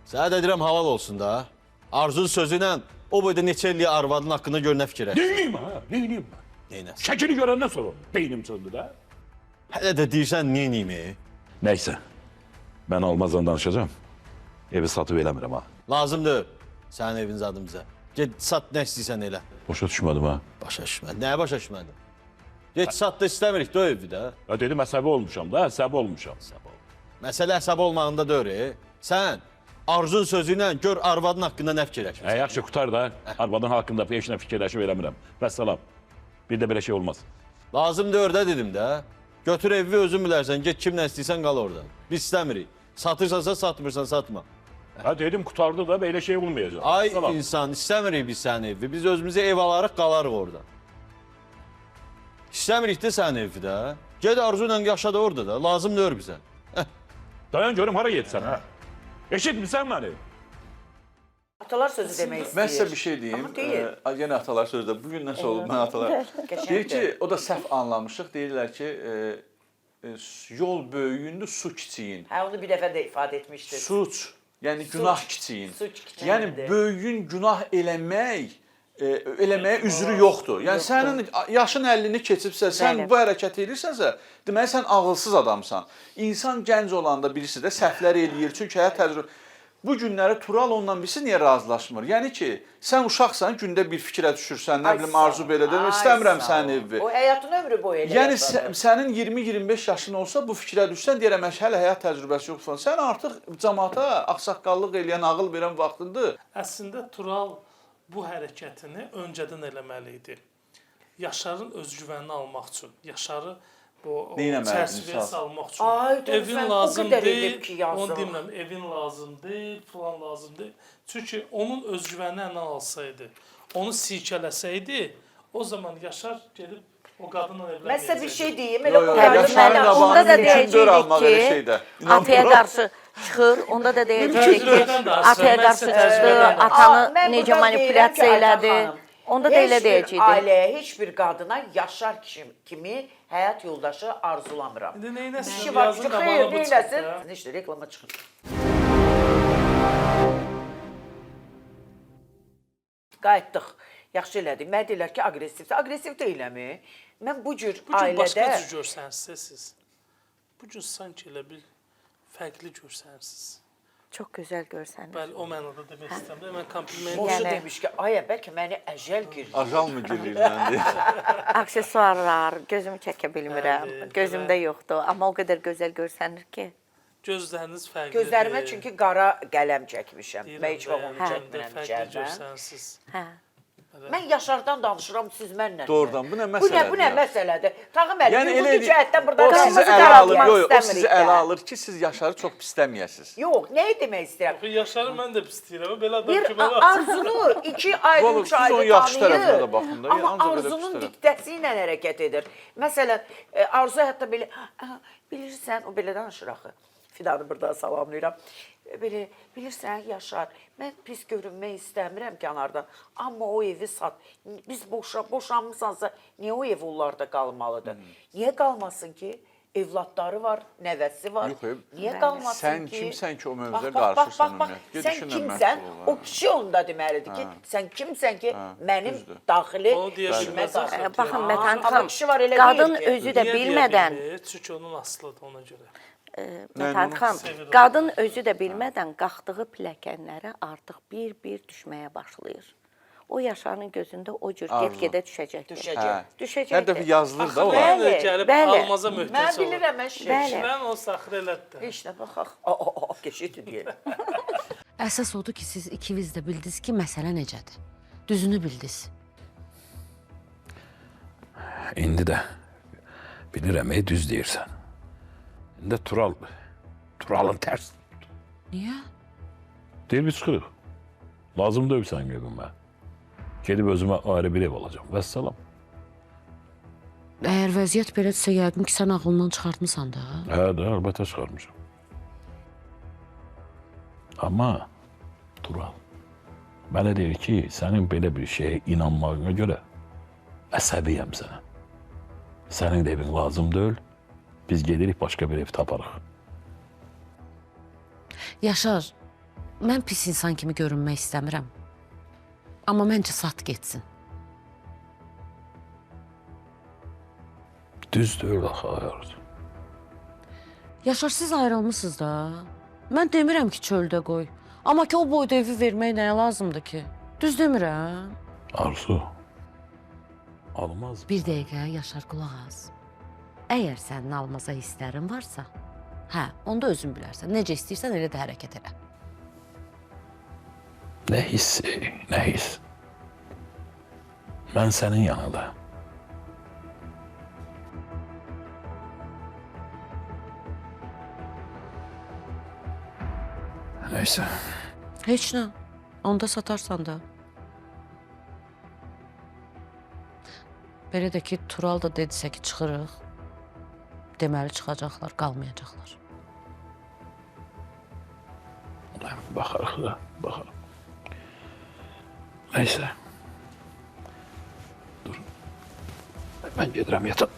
Sənə də deyirəm halal olsun da. Arzun sözü ilə o boyda neçə illiyə arvadın haqqında gör nə fikirə. Neyliyim ha? Neyliyim ben? Neynəsin? Şəkili görəndən sonra beynim söndü de. Hələ də deyirsən neyniyim? Neyse. Ben Almaz'dan danışacağım. Evi satıp eləmirəm ha. Lazımdır sənin evin zadı bizə. Get sat nə istəyirsən elə. Başa düşmədim ha. Başa düşmədin. Nəyə başa düşmədin? Get sat da istəmirik də o evi də. Ya dedim əsəbi olmuşam da, əsəbi olmuşam. Məsələ hesab olmağında deyil. Sən arzun sözü ilə gör arvadın haqqında nə fikirləşirsən. Yaxşı qutar da, arvadın haqqında heç nə fikirləşib eləmirəm. Vəssalam. Bir də belə şey olmaz. Lazım deyir də dedim də. Götür evi özün bilərsən, get kimlə istəyirsən qal orada. Biz istəmirik. Satırsansa satmırsan satma. Ha dedim qutardı da belə şey olmayacaq. Ay Vəssalam. insan istəmirik biz sənin evi. Biz özümüzə ev alarıq qalarıq orada. İstəmirik də sənin evi də. Ged arzu ilə yaşa da orada da. Lazım deyir bizə. Dayan görüm hara getsən ha. Eşitmirsən məni? Atalar sözü demək istəyir. Mən sizə bir şey deyim. Amma deyil. Yenə atalar sözdə. Bugün nəsə olub mən atalar. Deyir ki, o da səhv anlamışıq. Deyirlər ki, yol böyüyündür, su kiçiyin. Hə, onu bir dəfə də ifadə etmişdir. Suç, yəni günah kiçiyin. Suç kiçiyin. Yəni böyüyün günah eləməyə üzrü yoxdur. Yəni sənin yaşın 50-ni keçibsə, sən Bəli. bu hərəkət edirsənsə, deməli sən ağılsız adamsan. İnsan gənc olanda birisi də səhvlər eləyir. Çünki həyat təcrübə. Bu günləri Tural onunla birisi niyə razılaşmır? Yəni ki, sən uşaqsan, gündə bir fikrə düşürsən, nə bilim arzu belədir, istəmirəm sənin evi. O həyatın ömrü boyu elə Yəni yaşadı. sənin 20-25 yaşın olsa bu fikrə düşsən, deyirəm hələ həyat təcrübəsi yoxdur. Sən artıq cəmaata ağsaqqallıq eləyən, ağıl verən vaxtındır. Əslində Tural bu hərəkətini öncədən eləməli idi. Yaşarın özgüvənini almaq üçün, Yaşarı bu Neynəməli çərçivəyə misal? salmaq üçün. Ay, dur, Evin sən o lazım qədər deyil, edib ki, yazıq. onu demirəm, evin lazım deyil, falan lazım deyil. Çünki onun özgüvəni əlinə alsaydı, onu silkələsəydi, o zaman Yaşar gedib o qadınla evlənməyəcəkdi. Mən sizə bir şey deyim, elə Yo, bu yo, qadın Yaşarın mənə qabağını onda da mümkün deyil almaq elə deyəcəkdik şeydə. ki, ataya qarşı çıxır, onda da deyəcəkdik ki, Təcrübədən də ataya asılı, qarşı mən çıxdı, təcrübədən də atanı Mən necə burada manipulyasiya deyirəm ki, elədi. Aydan xanım, Onda da elə heç bir deyəcəkdi. ailəyə, heç bir qadına Yaşar kimi həyat yoldaşı arzulamıram. İndi neynəsin? İşi var, Yazın ki, qabağına xeyr, bu neyləsin? çıxdı. İşte reklama çıxın. Qayıtdıq. Yaxşı elədik. Mənə deyirlər ki, aqressivdir. Aqressiv deyiləmi? Mən bu cür Bu gün başqa ailədə... cür görsənsiniz siz. Bu gün sanki elə bir fərqli görsənsiniz. Çox gözəl görsənir. Bəli, o mənada demək istəmirəm. Mən kompliment Qoşu Yəni- demiş ki, aya bəlkə məni əcəl girir. Ajal mı girir məndə? Aksesuarlar, gözümü çəkə bilmirəm. Bəli, Gözümdə yoxdur, amma o qədər gözəl görsənir ki. gözləriniz fərqlidir. Gözlərimə çünki qara qələm çəkmişəm. Deyirəm Mən heç vaxt də, onu yəni, çəkmirəm fərqli içərdən. görsənsiniz. Hə. Mən Yaşardan danışıram, siz mənlə. Doğrudan, bu nə Bu nə məsələdir? məsələdir? Tağı müəllim, Yəni bu elə cəhətdən burada o sizi qırmızı ələ qara alır, almaq yox, o sizi istəmirik ələ də. alır ki, siz Yaşarı çox pisləməyəsiniz. Yox, nəyi demək istəyirəm? Axı Yaşarı mən də pis deyirəm. Belə adam Bir ki, belə Arzunu iki ayrı, Vallahi üç siz onun ayrı yaxşı tərəfinə tanıyır. də baxın da, Amma ancaq belə pis Arzunun tərəf. diktəsi ilə hərəkət edir. Məsələn, Arzu hətta belə, bilirsən, o belə danışır axı. Fidanı burada salamlayıram. Belə, bilirsən, Yaşar, mən pis görünmək istəmirəm kənardan. Amma o evi sat. Biz boşanmışsansa, niyə o ev onlarda qalmalıdır? Niyə qalmasın ki? Evladları var, nəvəsi var. Yox, Niyə qalmasın sən ki? kimsən ki, o mövzuya Bax, qarşısan bax, ümumiyyətlə? sən Gedişinlə kimsən? məşğul ol, O kişi onda deməlidir ki, sən kimsən ki, mənim düzdür. daxili O deyə işimə bilməz axı. qarşı. Baxın, Amma Mətan Amma xanım, kişi var elə qadın deyir ki, özü də Niyə deyə bilmədən, bilmir? Çünki onun asılıdır ona görə. Mətan xanım, sevilir. qadın özü də bilmədən qalxdığı pilləkənlərə artıq bir-bir düşməyə başlayır. O Yaşarın gözündə o cür Arzu. get-gedə düşəcəkdir. Düşəcək. Düşəcəkdir. Hər dəfə yazılır da o. Mən də Bəli, gəlib bəli. almaza Mən möhtac olur. bilirəm əşək. Bəli. Mən o saxır elətdir. Heç nə baxaq. Keçid deyil. Əsas odur ki, siz ikiniz də bildiniz ki, məsələ necədir. Düzünü bildiniz. İndi də bilirəm, düz deyirsən. İndi Turalın tərs. Niyə? Deyir, biz çıxırıq. Lazım deyil sən görünmə. Gedib özümə ayrı bir ev alacağım. Vəssalam. Əgər vəziyyət belədirsə, yəqin ki, sən ağlından çıxartmısan da. Hə də, əlbəttə çıxarmışam. Amma Tural, mənə deyir ki, sənin belə bir şeyə inanmağına görə əsəbiyəm sənə. Sənin də evin lazım deyil, biz gedirik başqa bir ev taparıq. Yaşar, mən pis insan kimi görünmək istəmirəm. Amma məncə sat getsin. Düz deyil axı, Arzu. Yaşar, siz ayrılmısınız da. Mən demirəm ki, çöldə qoy. Amma ki, o boyda evi vermək nəyə lazımdır ki? Düz demirəm. Arzu. Almaz. Bir dəqiqə Yaşar qulaq as. Əgər sənin almaza hisslərin varsa, hə, onda özün bilərsən. Necə istəyirsən elə də hərəkət elə. Ne hissi, ne his. Ben senin yanındayım. Neyse. Heç nə. Onda satarsan da. Belə də ki, Tural da dedisə ki, çıxırıq. Deməli çıxacaqlar, qalmayacaqlar. Bakarız da, bakarım. Neyse. Dur. Ben gedirəm yatım.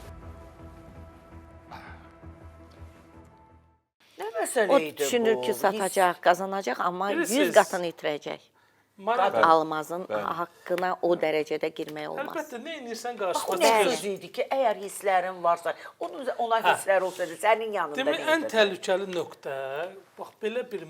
Nə məsələ O idi bu? düşünür ki, satacaq, qazanacaq, amma 100 Bilirsiniz, qatını itirəcək. Maraq. Almazın haqqına o dərəcədə girmək olmaz. Əlbəttə, nə edirsən Bax, o qarşıma nə çıxır. söz idi ki, əgər hisslərin varsa, ona hisslər olsaydı, sənin yanında Demək, ən neydi? təhlükəli nöqtə, bax, belə bir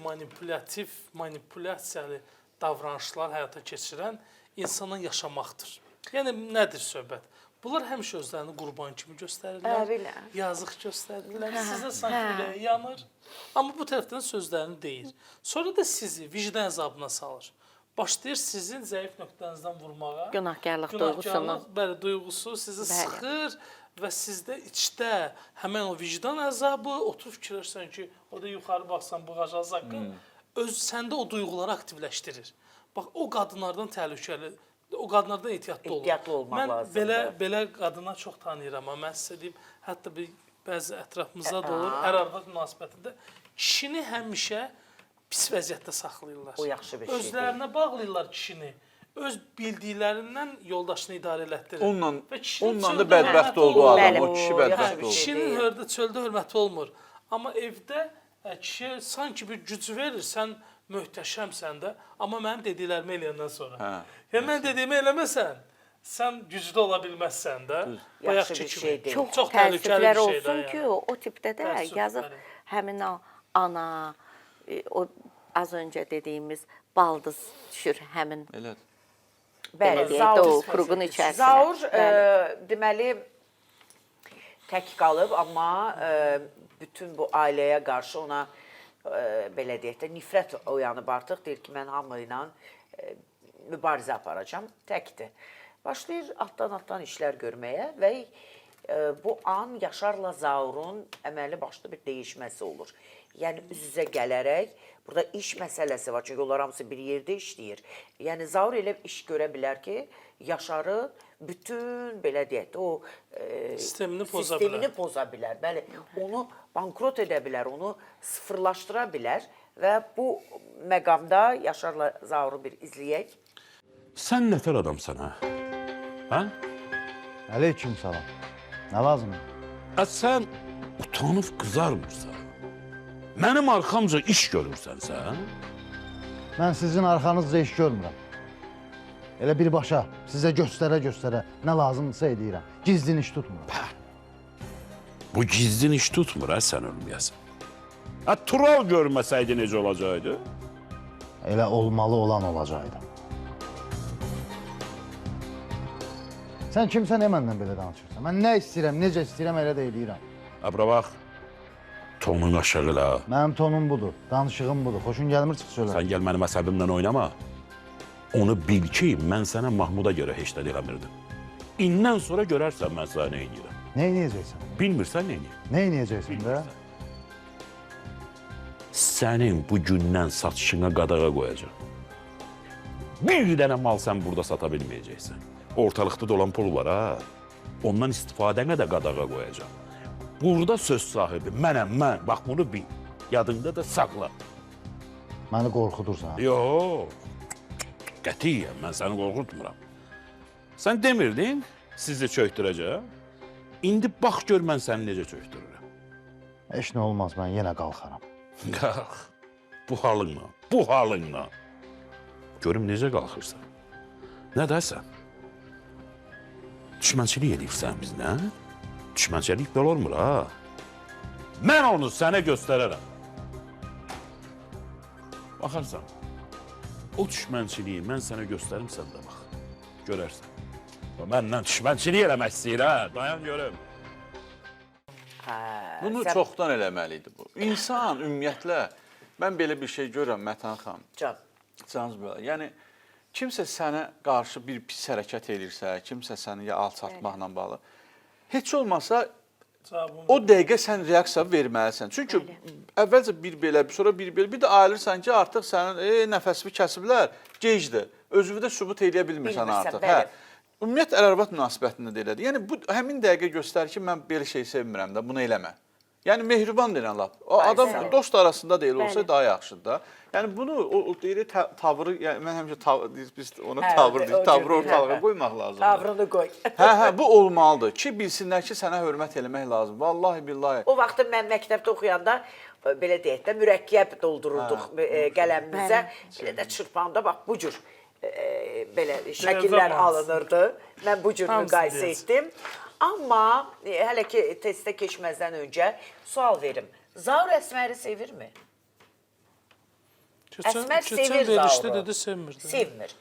manipulyasiyalı davranışlar həyata keçirən insanın yaşamaqdır. Yəni, nədir söhbət? Bunlar həmişə özlərini qurban kimi göstərirlər, Belə. yazıq göstərirlər, sizə sanki ürəyi yanır. Amma bu tərəfdən sözlərini deyir. Sonra da sizi vicdan əzabına salır. Başlayır sizin zəif nöqtənizdən vurmağa. Günahkarlıq duyğusunu. Bəli, duyğusu sizi sıxır və sizdə içdə həmən o vicdan əzabı, oturub fikirlərsən ki, o da yuxarı baxsan bu ağaca zaqqın, səndə o duyğuları aktivləşdirir. Bax, o qadınlardan təhlükəli, o qadınlardan ehtiyatlı olun. Ehtiyatlı olmaq lazımdır. Mən belə qadına çox tanıyıram, amma mən sizə deyim, hətta bəzi ətrafımızda da olur, ər-arvad münasibətində kişini həmişə pis vəziyyətdə saxlayırlar. O yaxşı bir şeydir. Özlərinə bağlayırlar kişini. Öz bildiklərindən yoldaşını idarə elətdirir. Onunla da bədbəxt oldu adam, o kişi bədbəxt oldu. Kişinin çöldə hörməti olmur. Amma evdə kişiyə sanki bir güc verir, sən möhtəşəmsən də, amma mənim dediklərimi eləyəndən sonra. Yəni, mən dediyimi eləməsən, sən güclü ola bilməzsən də. Yaxşı bir şey deyil. Çox təəssüflər olsun ki, o tipdə də yazıq həmin ana, o az öncə dediyimiz baldız düşür həmin. Elədir. Bəli, o kruqun içərisinə. Zaur, deməli, tək qalıb, amma bütün bu ailəyə qarşı ona, belə deyək də, nifrət oyanıb artıq. Deyir ki, mən hamı ilə mübarizə aparacam, təkdir. Başlayır altdan işlər görməyə və bu an Yaşarla Zaurun əməli başlı bir dəyişməsi olur. Yəni, üz-üzə gələrək, burada iş məsələsi var, çünki onlar hamısı bir yerdə işləyir. Yəni, Zaur elə iş görə bilər ki, Yaşarı bütün, belə deyək də, o sistemini poza bilər. Bəli, onu bankrot edə bilər, onu sıfırlaşdıra bilər və bu məqamda Yaşarla Zauru bir izləyək. Sən nətər adamsan, hə? Hə? Aleyküm salam. Nə lazımdır? Sən utanıb qızarmırsan. Mənim arxamca iş görürsənsə, Mən sizin arxanızca iş görmürəm. Elə birbaşa sizə göstərə-göstərə nə lazımdırsa edirəm. Gizlin iş tutmuram. bu gizlin iş tutmur, hə, sən ölməyəsən. Tural görməsəydi necə olacaqdı? Elə olmalı olan olacaqdı. Sən kimsən, məndən belə danışırsan? Mən nə istəyirəm, necə istəyirəm, elə də eləyirəm. Abra bax, tonun aşağı la. Mənim tonum budur, danışığım budur. Xoşun gəlmir, çıx söylə. Sən gəl mənim əsəbimlə oynama. Onu bil ki, mən sənə Mahmuda görə heç də deməmirdim. İndən sonra görərsən mən sənə nə edirəm. Nə eləyəcəksən? Bilmirsən nə edir? Nə eləyəcəksən də? Sənin bu gündən satışına qadağa qoyacaq. Bir dənə mal sən burada sata bilməyəcəksən. Ortalıqda dolan pul var, ha? Ondan istifadənə də qadağa qoyacaq. Burada söz sahibi mənəm, mən. Bax, bunu bil. Yadında da saxla. Məni qorxudursan. Yox. Qətiyyən, mən səni qorxutmuram. Sən demirdin, sizi çöktürəcək. İndi bax gör mən səni necə çöktürürəm. Heç nə olmaz, mən yenə qalxaram. Qalx. Bu halınla. Görüm necə qalxırsan. Nə dersən? Düşmənçilik edirsən bizlə? Düşmənçilik belə olmur, ha? Mən onu sənə göstərərəm. Baxarsan. O düşmənçiliyi mən sənə göstərim, sən də bax. Görərsən. Məndən düşmənçilik eləmək istəyir, hə? Dayan görüm. Bunu çoxdan eləməli idi bu. İnsan ümumiyyətlə, mən belə bir şey görürəm Mətan xanım. Canınız belə. Yəni, kimsə sənə qarşı bir pis hərəkət edirsə, kimsə səni ya alçatmaqla bağlı, heç olmasa o dəqiqə sən reaksiya verməlisən. Çünki əvvəlcə bir belə, sonra bir belə, bir də ayılırsan ki, artıq sənin nəfəsini kəsiblər, gecdir. Özünü də sübut edə bilmirsən artıq. Hə. Ümumiyyətlə, ər-arvad münasibətində də elədir. Yəni, bu həmin dəqiqə göstərir ki, mən belə şey sevmirəm də, bunu eləmə. Yəni, mehriban deyilən lap. O adam dost arasında deyil olsa daha yaxşıdır da. Yəni, bunu, o deyir, tavrı, yəni, mən həmişə biz ona tavır deyik, tavrı ortalığa qoymaq lazımdır. Tavrını qoy. Hə, bu olmalıdır ki, bilsinlər ki, sənə hörmət eləmək lazım. Vallahi, billahi. O vaxt mən məktəbdə oxuyanda, belə deyək də, mürəkkəb doldururduq qələmimizə. Belə də çırpanda, bax, bu cür belə şəkillər alınırdı. Mən bu cür müqayisə etdim. Amma hələ ki testə keçməzdən öncə sual verim. Zaur Əsməri sevirmi? Əsmər sevir Zauru. Sevmir.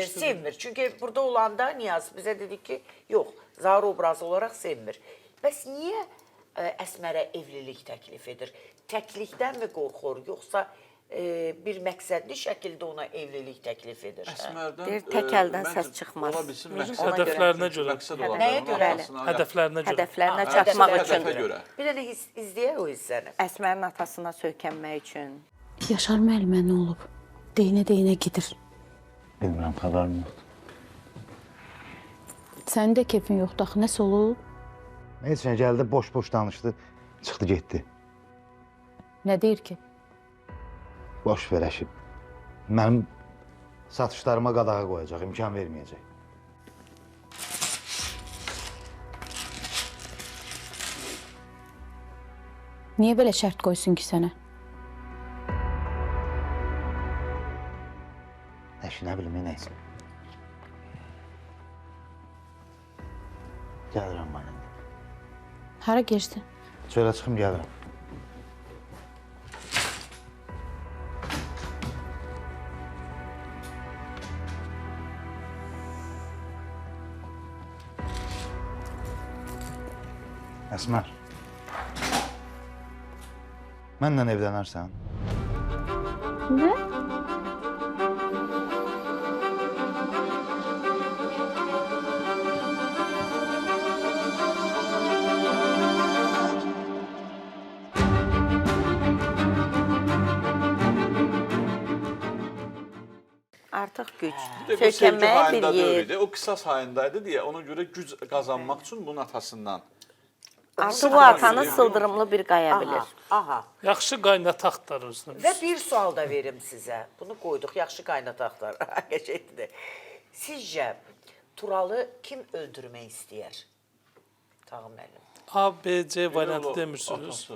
Sevmir. Çünki burada olanda Niyaz bizə dedi ki, yox, Zaur obrazı olaraq sevmir. Bəs niyə Əsmərə evlilik təklif edir? Təklikdənmi qorxur, yoxsa bir məqsədli şəkildə ona evlilik təklif edir? Deyir, tək əldən səs çıxmaz. Hədəflərinə görə. Nəyə görə? Hədəflərinə görə. Hədəflərinə çatmaq üçün. Bir dənə izləyək o hissəni. Əsmərin atasına söykənmək üçün. Yaşar müəllimə nə olub? Deyinə gedir. Bilmirəm, xəbərim yoxdur. Sənin də keyfin yoxdur axı, nəsə olub? Heç nə gəldi, boş-boş danışdı, çıxdı getdi. Nə deyir ki? Boş verəşib. Mənim satışlarıma qadağa qoyacaq, imkan verməyəcək. Niyə belə şərt qoysun ki sənə? Nə bilim, neysə. Gəlirəm mən indi. Hara geçdin? Çölə çıxım, gəlirəm. Əsmər. Mənlə evlənərsən? Nə? Artıq güc, Bu sevgi söykənməyə hayında bir yer. deyildi. O qisas hayındaydı deyə ona görə güc qazanmaq üçün bunun atasından. Artıq bu atanı sıldırımlı bir qaya bilir. Aha. Yaxşı qaynataqlar özünə. Və bir sual da verim sizə. Bunu qoyduq, yaxşı qaynataqlar. Geçəkdir. Sizcə Turalı kim öldürmək istəyər? Tağım müəllim. A, B, C variantı demirsiniz.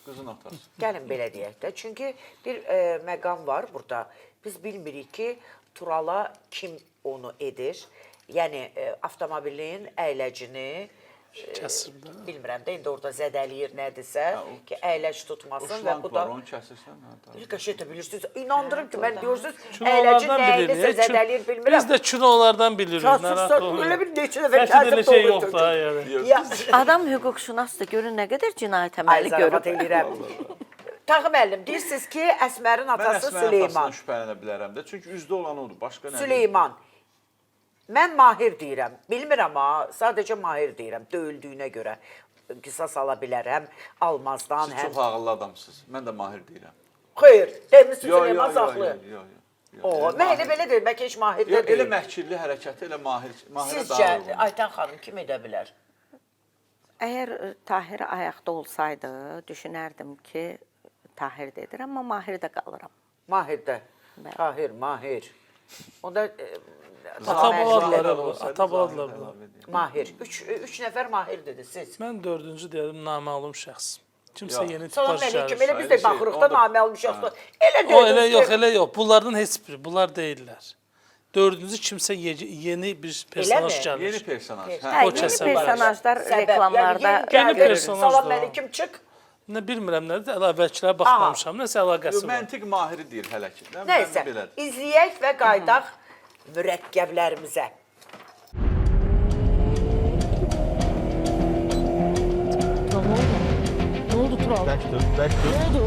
Qızın atası. Gəlin belə deyək də. Çünki bir məqam var burada. Biz bilmirik ki, Turala kim onu edir. Yəni, avtomobilin əyləcini bilmirəm də, indi orada zədəliyir nədirsə ki, əyləc tutmasın və bu da... onu kəsirsən. Bir qəşət bilirsiniz, inandırım ki, mən diyorsunuz, əyləcin nəyidirsə zədəliyir bilmirəm. Biz də kinolardan bilirik. Elə bir neçə dəfə kəsib şey yoxdur ha, yəni. Adam hüquqşünasdır, görün nə qədər cinayət əməli Zarabat görüb. eləyirəm. Tağı müəllim, deyirsiniz ki, Əsmərin Mən atası Əsmərin Süleyman. atasından şübhələnə bilərəm də. Çünki üzdə olan odur, başqa nə? Süleyman. Mən Mahir deyirəm. Bilmirəm ha, sadəcə Mahir deyirəm. Döyüldüyünə görə qisas ala bilərəm. Almazdan Siz çox ağıllı adamsınız. Mən də Mahir deyirəm. Xeyr, demişsiniz Süleyman Zaxlı. Yox. O, mən elə belə deyim, bəlkə heç Mahir də Elə deyil. məhkirli hərəkəti, elə Mahirə daha Sizcə, uyğun. Aytan xanım kim edə bilər? Əgər Tahir ayaqda olsaydı, düşünərdim ki, Tahir dedir, amma Mahirdə qalıram. Mahirdə. Tahir, Mahir. Onda Ata baladılar bunlar. Mahir. Üç nəfər Mahir dedi siz. Mən dördüncü deyəlim naməlum şəxs. Kimsə yeni Salam tipaş əleykum. gəlir. Elə biz də baxırıq da naməlum şəxslər. Elə O elə deyirsiniz yox, ki, elə yox. Bunlardan heç biri, bunlar deyirlər. Dördüncü kimsə yeni bir personaj mi? gəlir. Yeni personaj. Hə, O yeni kəsə bilər. personajlar səbəb. reklamlarda Yəni, yeni gəldi, personajdır Salam o. əleykum çıx. Nə bilmirəm nədir, əlavəçilərə baxmamışam. Nəsə əlaqəsi var. Məntiq mahiri deyir hələ ki. Nəysə, izləyək və qaydaq mürəkkəblərimizə. Ne oldu Tural? Bəkdir, bəkdir. Ne oldu?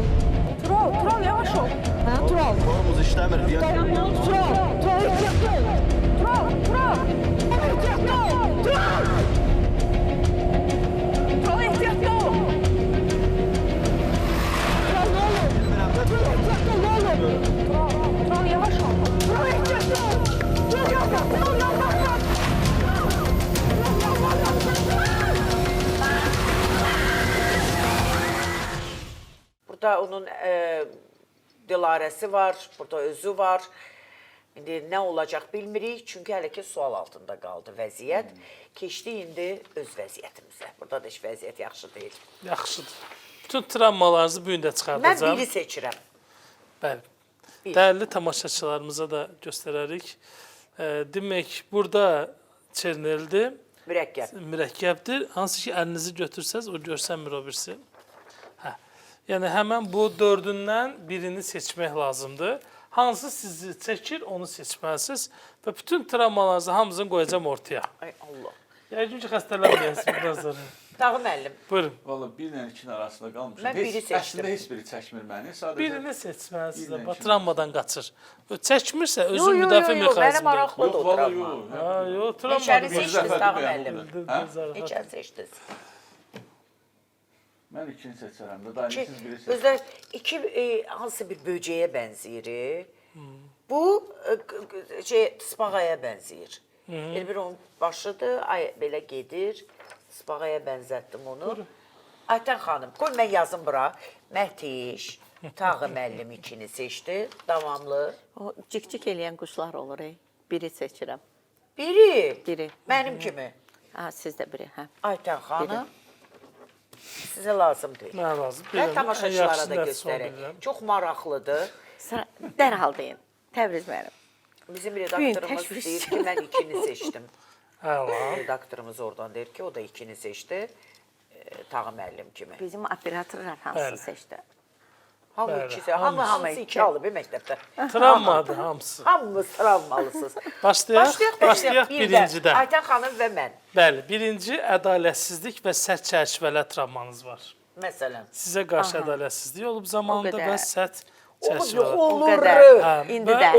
Tural yavaş ol. Ha Tural. Qolumuz işləmir. Dayan ne oldu Tural? Tural ehtiyatlı ol. Tural. Ehtiyatlı ol. Tural. Tural ehtiyatlı ol. Tural ne olur? Tural ehtiyatlı ol ne olur? Tural yavaş ol. Tural ehtiyatlı ol. Tural yavaş ol. Burada onun Dilarəsi var, burada özü var. İndi nə olacaq bilmirik, çünki hələ ki sual altında qaldı vəziyyət. Keçdi indi öz vəziyyətimizə. Burada da heç vəziyyət yaxşı deyil. Yaxşıdır. Bütün travmalarınızı bu gün də Mən çıxardacağım. biri seçirəm. Bəli. Dəyərli tamaşaçılarımıza da göstərərik. Demək, burada çerneldir, mürəkkəbdir. Hansı ki, əlinizi götürsəz, o görsənmir o birisi. Yəni, həmən bu dördündən birini seçmək lazımdır. Hansı sizi çəkir, onu seçməlisiniz və bütün travmalarınızı hamısını qoyacam ortaya. Ay Allah. Yəqin ki, xəstələnməyəsiniz bundan sonra. Dağı müəllim. Buyurun. Valla 1 ilə 2-nin arasında qalmışım. Mən biri seçdim. Əslində heç biri çəkmir məni. Sadəcə Birini seçməlisiniz də, travmadan qaçır. Çəkmirsə, özün müdafiə Mənim mexanizmi. maraqlıdır o valla travma. Yox, Neçəni travmadan seçdiniz Dağı müəllim? Hə? Neçəni seçdiniz? Mən 2-ni seçərəm də. Daha siz biri seçin. Özlər iki hansı bir böceyə bənzəyir. Bu tısbağaya bənzəyir. Elə bir onun başıdır, ay belə gedir. Tısbağaya bənzətdim onu. Aytən xanım, qoy mən yazım bura. Məhtiş, Tağı müəllim 2-ni seçdi, davamlı. O cik-cik eləyən quşlar olur, biri seçirəm. Biri. Biri. Mənim kimi. Ha, siz də biri, hə. Aytən xanım, sizə lazım deyil. Mənə lazım. Və tamaşaçılara da göstərək. Çox maraqlıdır. Dərhal deyin. Təbriz müəllim. Bizim redaktorumuz deyir ki, mən 2-ni seçdim. Əla. Redaktorumuz oradan deyir ki, o da 2-ni seçdi. Tağı müəllim kimi. Bizim operatorlar hansı seçdi? Hamı ikisi, hamısı 2 alıb məktəbdə. Travmadır hamısı. Hamımız travmalısınız. Başlayaq birincidən. Aytən xanım və mən. Bəli, birinci ədalətsizlik və sərt çərçivələr travmanız var. Məsələn. Sizə qarşı ədalətsizlik olub zamanında və sərt çərçivələr. Olur. İndi də.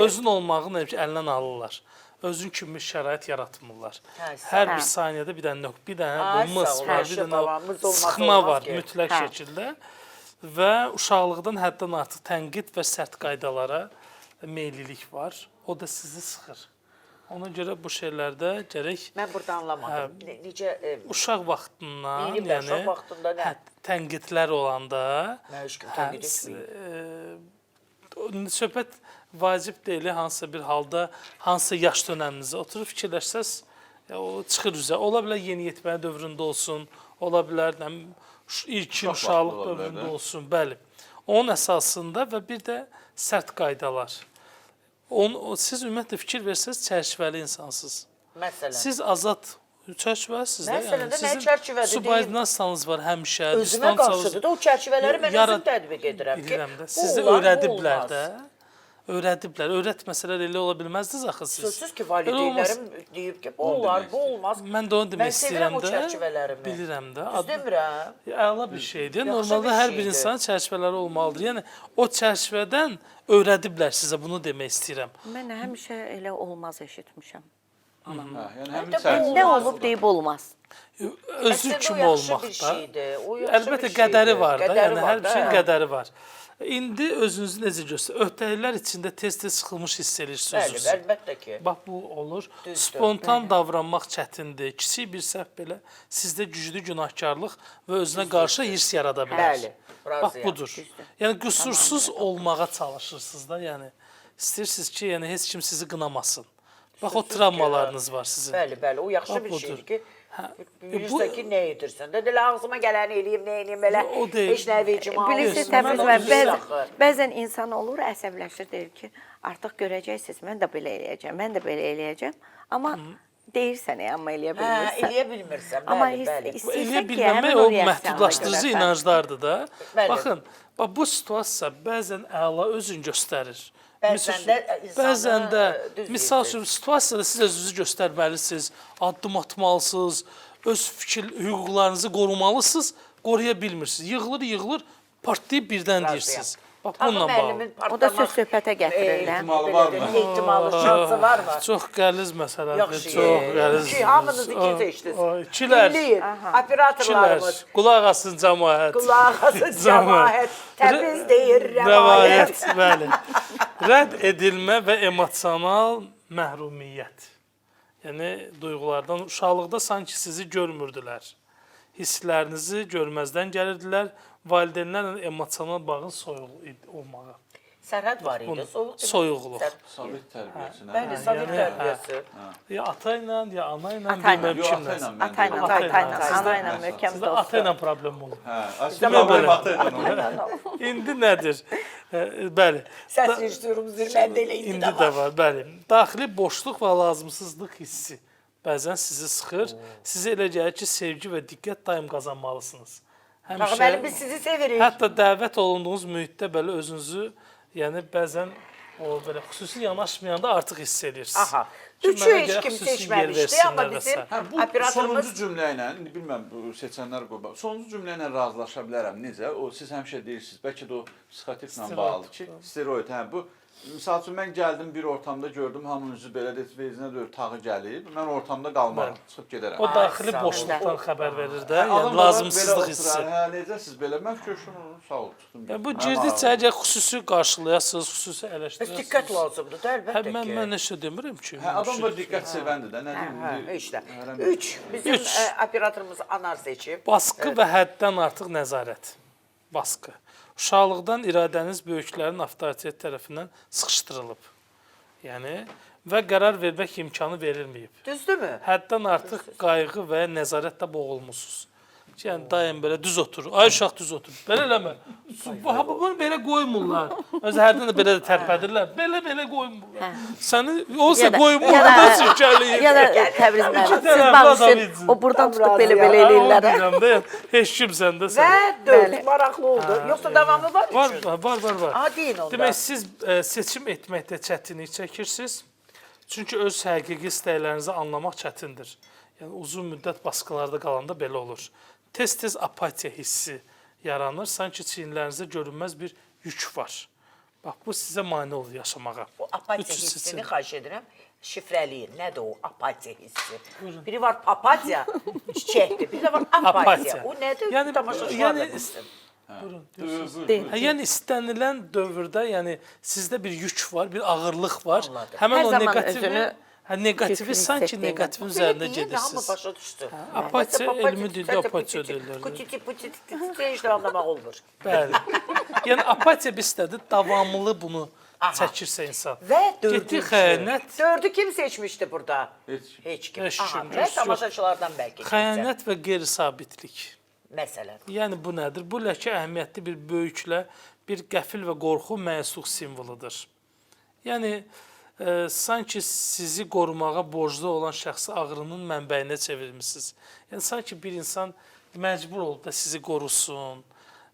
Özün olmağın əlindən alırlar. Özün kimi şərait yaratmırlar. Hər bir saniyədə bir dənə qılmız var, bir dənə sıxma var mütləq şəkildə. Və uşaqlıqdan həddən artıq tənqid və sərt qaydalara meyillilik var. O da sizi sıxır. Ona görə bu şeylərdə gərək... Mən burada anlamadım. Necə... Uşaq vaxtından, uşaq vaxtında nə? Tənqidlər olanda... Nə iş kimi tənqid etməyim? Söhbət vacib deyil, hansısa bir halda, hansısa yaş dönəminizə oturub fikirləşsəz, o çıxır üzə. Ola bilər yeniyetmə dövründə olsun, ola bilər ilkin uşaqlıq dövründə olsun, bəli. Onun əsasında və bir də sərt qaydalar. Siz ümumiyyətlə fikir versəz, çərçivəli insansınız. Məsələn. Siz azad çərçivəsiz də. Məsələn də nə çərçivədir deyim? Subordinasiyanız var həmişə. Özümə qarşıdır da o çərçivələri mən özüm tədbiq edirəm ki, sizi öyrədiblər də. Öyrədiblər. Öyrətməsələr elə ola bilməzdiniz axı siz. Sözsüz ki, valideynlərim deyib ki, bu olar, bu olmaz. Mən də onu demək istəyirəm də. Mən sevirəm o çərçivələrimi. Bilirəm də. Düz demirəm. Əla bir şeydir. Normalda hər bir insanın çərçivələri olmalıdır. Yəni, o çərçivədən öyrədiblər sizə, bunu demək istəyirəm. Mən həmişə elə olmaz eşitmişəm. Nə olub deyib olmaz. Özü kimi olmaqda. Əlbəttə qədəri var da. Yəni, hər bir şeyin qədəri var. İndi özünüzü necə göstərir? Öhdəliklər içində tez-tez sıxılmış hiss edirsiniz. Bəli, əlbəttə ki. Bax, bu olur. Spontan davranmaq çətindir. Kiçik bir səhv belə sizdə güclü günahkarlıq və özünə qarşı hirs yarada bilər. Bəli, bax, budur. Yəni, qüsursuz olmağa çalışırsınız da. Yəni, istəyirsiniz ki, yəni, heç kim sizi qınamasın. Bax, o travmalarınız var sizin. Bəli, bəli, o yaxşı bir şeydir ki, bilirsən ki, nə edirsən. Dədə, ağzıma gələni eləyim, nə eləyim, belə heç nə vecimə alıyorsun. Bilirsiniz, Təbriz, bəzən insan olur, əsəbləşir, deyir ki, artıq görəcəksiniz, mən də belə eləyəcəm, mən də belə eləyəcəm. Amma Deyirsən, amma eləyə Hə, bilmirsən. eləyə bilmirsən. Amma Bəli, bəli. Bu istəyirsən elə ki, bilməmək həmin o o reaksiyona məhdudlaşdırıcı görə. inanclardır da. Bəli. Baxın, bax bu situasiya bəzən əla özünü göstərir. Bəzən də insanı, bəzən də düz misal deyirsiz. üçün situasiyada siz özünüzü göstərməlisiniz, addım atmalısınız, öz fikir hüquqlarınızı qorumalısınız, qoruya bilmirsiniz. Yığılır, partlayıb birdən deyirsiniz. Bax bununla bağlı. O da söz söhbətə gətirir. ehtimalı varmı? Ehtimalı, şansı var mı? Çox qəliz məsələdir. Yaxşı. Çox qəliz. Ki, hamınız iki seçdiniz. İkilər. Dinleyin. Operatorlarımız. Qulaq asın cəmaət. Qulaq asın cəmaət. Təbriz deyir rəvayət. Bəli. Rədd edilmə və emosional məhrumiyyət. Yəni duyğulardan uşaqlıqda sanki sizi görmürdülər. Hisslərinizi görməzdən gəlirdilər. Valideynlərlə emosional bağın soyuq olmağı. Sərhəd var idi, soyuq. Soyuqluq. Sovet tərbiyəsinə. Bəli, sovet tərbiyəsi. Ya ata ilə, ya ana ilə, Ata ilə. bilməm Yox, kimlə. ata ilə mən Ata ilə, deyirəm. ana ilə möhkəm Sizdə ata ilə dostdur. problem olur. Hə, Demə belə. ata ilə olur. İndi nədir? Bəli. Səs rejissorumuzdur, məndə elə indi İndi də də var. var, bəli. Daxili boşluq və lazımsızlıq hissi bəzən sizi sıxır. Sizə elə gəlir ki, sevgi və diqqət daim qazanmalısınız. Bax, müəllim, biz sizi sevirik. Hətta dəvət olunduğunuz mühitdə belə özünüzü, yəni bəzən o belə xüsusi yanaşmayanda artıq hiss edirsiniz. Aha. Ki, Üçü mənə heç gərək kim xüsusi yer seçməmişdi, versinlər amma və bizim sair. Bu operatorumuz sonuncu cümlə ilə, indi bilmirəm bu seçənlər qoyub. Sonuncu cümlə ilə razılaşa bilərəm. Necə? O siz həmişə deyirsiniz, bəlkə də o psixotiplə bağlıdır ki, steroid. Hə, bu misal üçün mən gəldim bir ortamda gördüm hamının üzü belə də vezinə döyür, tağı gəlib. Mən ortamda qalmaram, çıxıb gedərəm. O daxili sağ ol. boşluqdan xəbər verir də, Adam yəni da lazımsızlıq belə hissi. oturur, Hə, necəsiz belə? Mən köşküm sağ ol, çıxdım. Yəni bu Mənə girdikcə maraqlı. əgər xüsusi qarşılayasınız, xüsusi Biz eləşdirəsiniz. diqqət lazımdır da, Hə, əlbəttə mən ki. heç nə demirəm ki. Hə, adam da diqqət sevəndir də, nə deyim? Hə, işte. Hərəm- 3. Bizim Üç. operatorumuz Anar seçib. Baskı və həddən artıq nəzarət. Baskı. Uşaqlıqdan iradəniz böyüklərin avtoritet tərəfindən sıxışdırılıb. Yəni və qərar vermək imkanı verilməyib. Düzdürmü? Həddən artıq qayğı və nəzarətlə boğulmusunuz. Yəni daim belə düz otur. Ay uşaq düz otur. Belə eləmə. Bunu belə qoymurlar. Özü hərdən də belə də tərpədirlər. Belə qoymurlar. Səni olsa qoymur da sürkələyir. Ya da Təbriz müəllim, siz tərəfli bağışlayın, adam idiniz. o buradan tutub Razıyam. belə eləyirlər. Deyirəm də, heç kimsən də Və sən. 4 maraqlı oldu. Yoxsa davamı var Var, üçün? var. Ha, deyin onda. Demək, siz seçim etməkdə çətinlik çəkirsiniz. Çünki öz həqiqi istəklərinizi anlamaq çətindir. Yəni uzun müddət baskılarda qalanda belə olur. Tez-tez apatiya hissi yaranır, sanki çiyinlərinizdə görünməz bir yük var. Bax, bu sizə mane olur yaşamağa. Bu apatiya Üçü hissini seçin. xahiş edirəm. Şifrəliyin. Nədir o apatiya hissi? Biri var papatiya, çiçəkdir. Bir də var apatiya. Apatiya. O nədir? Yəni- Tamaşaçılar da yəni- bilsin. Yəni istənilən dövrdə, yəni sizdə bir yük var, bir ağırlıq var. Anladım. Həmin Hər o zaman negativi, özünü negativi çirkin sanki hiss etdiyinə. negativin Belə üzərinə deyir də, hamı gedirsiniz. başa düşdü. Apatiya, Mesela elmi dildə sadəcə apatiya putiti, deyirlər. putiti, heç də anlamaq olmur. Bəli. Yəni apatiya bir istədir, davamlı bunu çəkirsə insan. Və Getdi dördüncü. xəyanət. Dördü kim seçmişdi burada? Heç kim. Heç kim. Heç Aha, kim, və yox. tamaşaçılardan bəlkə kimsə. Xəyanət və qeyri-sabitlik. Məsələn. Yəni bu nədir? Bu ləkə əhəmiyyətli bir böyüklə bir qəfil və qorxu məsuq simvoludur. Yəni sanki sizi qorumağa borclu olan şəxsi ağrının mənbəyinə çevirmisiniz. Yəni sanki bir insan məcbur olub da sizi qorusun.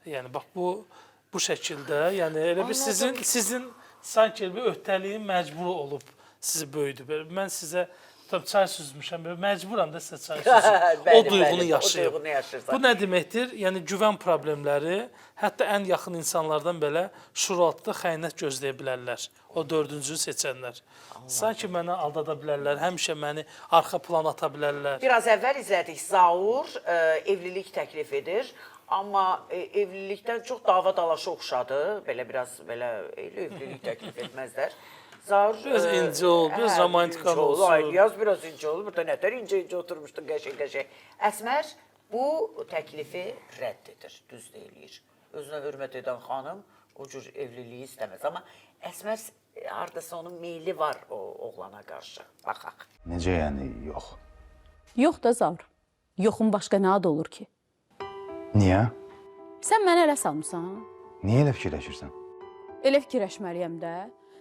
Yəni bax bu şəkildə, yəni elə bir sizin sanki bir öhdəliyin məcbur olub sizi böyüdü. Mən sizə çay süzmüşəm, belə məcburam da sizə çay süzüm. O duyğunu yaşayıb. O duyğunu yaşayırsan. Bu nə deməkdir? Yəni güvən problemləri, hətta ən yaxın insanlardan belə şuuraltı xəyanət gözləyə bilərlər. O dördüncünü seçənlər. Sanki mənə aldada bilərlər, həmişə məni arxa plan ata bilərlər. Biraz əvvəl izlədik. Zaur evlilik təklif edir. Amma evlilikdən çox dava dalaşı oxşadı. Belə biraz belə evlilik təklif etməzlər. Zaur Biraz incə ol, biraz romantik olsun. Ay, yaz biraz incə olur. Burada nətər incə oturmuşdun qəşəng-qəşəng. Əsmər bu təklifi rədd edir, düz deyir. Özünə hörmət edən xanım o cür evliliyi istəməz. Amma Əsmər hardasa onun meyli var o oğlana qarşı. Baxaq. Necə yəni yox? Yox da Zaur. Yoxun başqa nə adı olur ki? Niyə? Sən mənə ələ salmısan? Niyə elə fikirləşirsən? Elə fikirləşməliyəm də.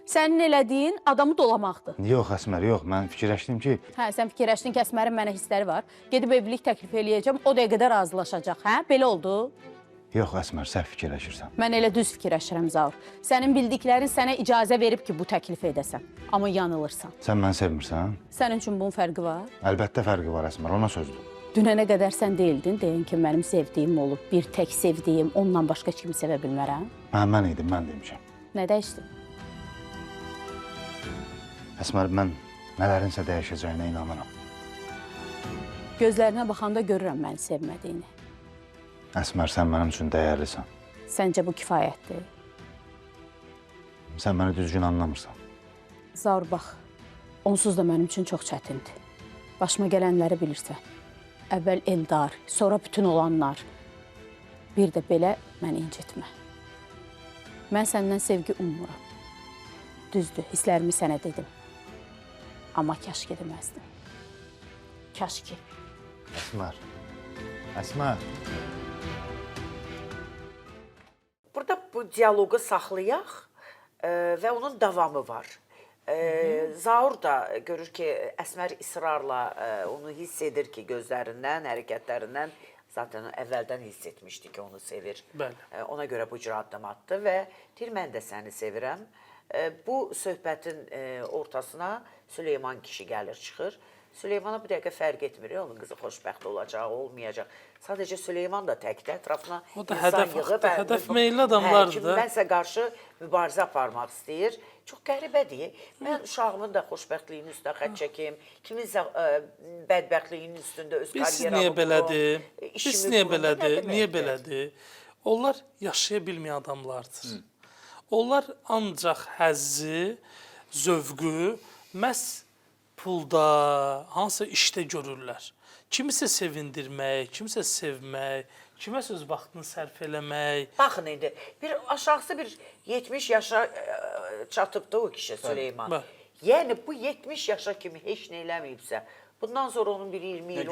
Sənin elədiyin adamı dolamaqdır. Yox Əsmər, yox. Mən fikirləşdim ki, Hə, sən fikirləşdin ki, Əsmərin mənə hissləri var. Gedib evlilik təklif eləyəcəm, o dəqiqədə razılaşacaq. Hə, belə oldu. yox Əsmər, səhv fikirləşirsən. Mən elə düz fikirləşirəm Zaur. Sənin bildiklərin sənə icazə verib ki, bu təklifi edəsən. Amma yanılırsan. Sən məni sevmirsən? Sənin üçün bunun fərqi var. Əlbəttə fərqi var Əsmər, ona sözdür. Dünənə qədər sən deyildin, deyin ki, mənim sevdiyim olub, bir tək sevdiyim, ondan başqa kimi sevə bilmərəm. Mən idim, mən demişəm. Nə dəyişdi? Əsmər, mən nələrinsə dəyişəcəyinə inanıram. Gözlərinə baxanda görürəm məni sevmədiyini. Əsmər, sən mənim üçün dəyərlisən. Səncə bu kifayətdir? Sən məni düzgün anlamırsan. Zaur, bax, onsuz da mənim üçün çox çətindir. Başıma gələnləri bilirsən. Əvvəl Eldar, sonra bütün olanlar. Bir də belə məni incitmə. Mən səndən sevgi ummuram. Düzdür, hisslərimi sənə dedim. Amma kaş ki deməzdim. Kaş ki. Əsmər. Əsmər. Burada bu dialoqu saxlayaq və onun davamı var. Zaur da görür ki, Əsmər israrla onu hiss edir ki, gözlərindən, hərəkətlərindən zaten əvvəldən hiss etmişdi ki, onu sevir. Bəli. Ona görə bu cür addım atdı və deyir, mən də səni sevirəm. Bu söhbətin ortasına Süleyman kişi gəlir, çıxır. Süleymana bu dəqiqə fərq etmir, onun qızı xoşbəxt olacaq, olmayacaq. Sadəcə Süleyman da təkdə ətrafına O da hədəf meyilli adamlardır da. Kimdənsə qarşı mübarizə aparmaq istəyir. Çox qəribədir. Mən uşağımın da xoşbəxtliyinin üstünə xətt çəkim, kiminsə bədbəxtliyinin üstündə öz karyeramı belədir? Biz niyə belədir? Niyə belədir? Onlar yaşaya bilməyən adamlardır. Onlar ancaq həzzi, zövqü məhz pulda, hansısa işdə görürlər. Kimisə sevindirmək, kimisə sevmək, kimə söz vaxtını sərf eləmək. Baxın indi, bir aşağısı bir 70 yaşa çatıbdı o kişi Süleyman. Yəni bu 70 yaşa kimi heç nə eləməyibsə, bundan sonra onun bir 20 il,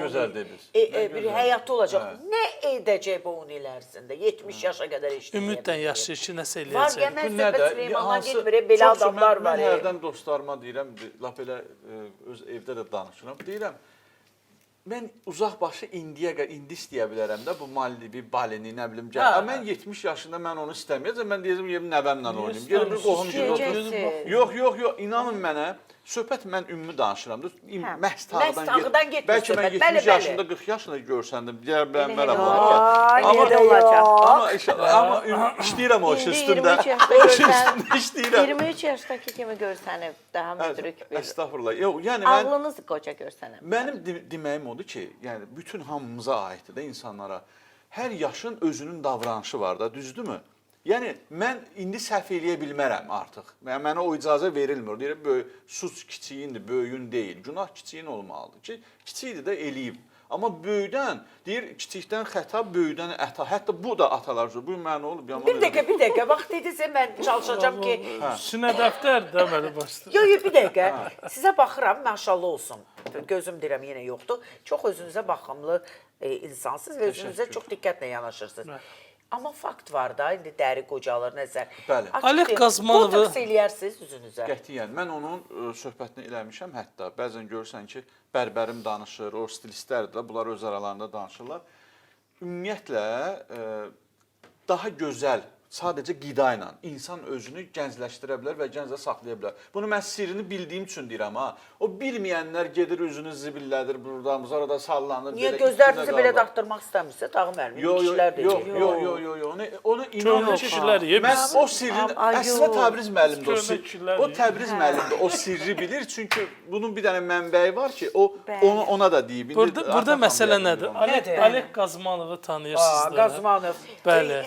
bir həyatı olacaq. Nə edəcək bu 10 il ərzində? 70 yaşa qədər heç nə eləməyib. Ümiddən yaşayır ki, nəsə eləyəcək. Var, gəlmən söhbət Süleymandan getmir, belə adamlar var. Mən hərdən dostlarıma deyirəm, lap elə öz evdə də danışıram, deyirəm, mən uzaqbaşı indi istəyə bilərəm də bu Maldivi, Balini, nə bilim, mən 70 yaşında mən onu istəməyəcəm, mən deyəcəm, nəvəmlə oynayım, gelim bir qohum gibi oturum. Yox, inanın mənə, söhbət mən ümumi danışıram, məhz tağdan getmir. Bəlkə mən 70 yaşında, 40 yaşında görsəndim, deyər biləm, amma işləyirəm o iş üstündə. O iş üstündə işləyirəm. 23 yaşdakı kimi görsənib, daha müdrik bir. Estağfurullah. Ağlınız qoca görsənib. Mənim deməyim odur ki, yəni bütün hamımıza aiddir də insanlara. Hər yaşın özünün davranışı var da, düzdürmü? Yəni mən indi səhv eləyə bilmərəm artıq. Mənə o icazə verilmir. Deyirəm, suç kiçiyindir, böyüyün deyil. Günah kiçiyin olmalıdır ki, kiçikdir də eləyib. Amma böyüdən, deyir, kiçikdən xəta, böyüdən əta. Hətta bu da atalar üçün. Bu mənə olub. Bir dəqiqə, vaxt edirsə mən çalışacağım ki... Sinə dəftər də məni başlayır. Yox, bir dəqiqə. Sizə baxıram, maşallah olsun. Gözüm deyirəm, yenə yoxdur. Çox özünüzə baxımlı insansınız və özünüzə çox diqqətlə yanaşırsınız. Amma fakt var da, indi dəri qocalır, nəzər. Alek Qazmanovu... Botoks eləyərsiniz üzünüzə. Qətiyyən. Mən onun söhbətini eləmişəm hətta. Bəzən görürsən ki, bərbərim danışır, o stilistlər də, bunlar öz aralarında danışırlar. Ümumiyyətlə, daha gözəl, sadəcə qida ilə insan özünü gəncləşdirə bilər və gənclə saxlaya bilər. Bunu mən sirrini bildiyim üçün deyirəm, ha. O bilməyənlər gedir, üzünü zibillədir, buradan, arada sallanır. Niyə gözlərinizi belə daqtırmaq istəmirsə, Tağı müəllim, kişilər deyir. Yox, onu inanın ki, mən o sirrin, əslində Təbriz müəllimdir o Təbriz müəllimdir, o sirri bilir, çünki bunun bir dənə mənbəyi var ki, ona da deyib. Burada məsələ nədir? Alek Qazmanovu tanıyırsınız da. Qazmanov. Bəli.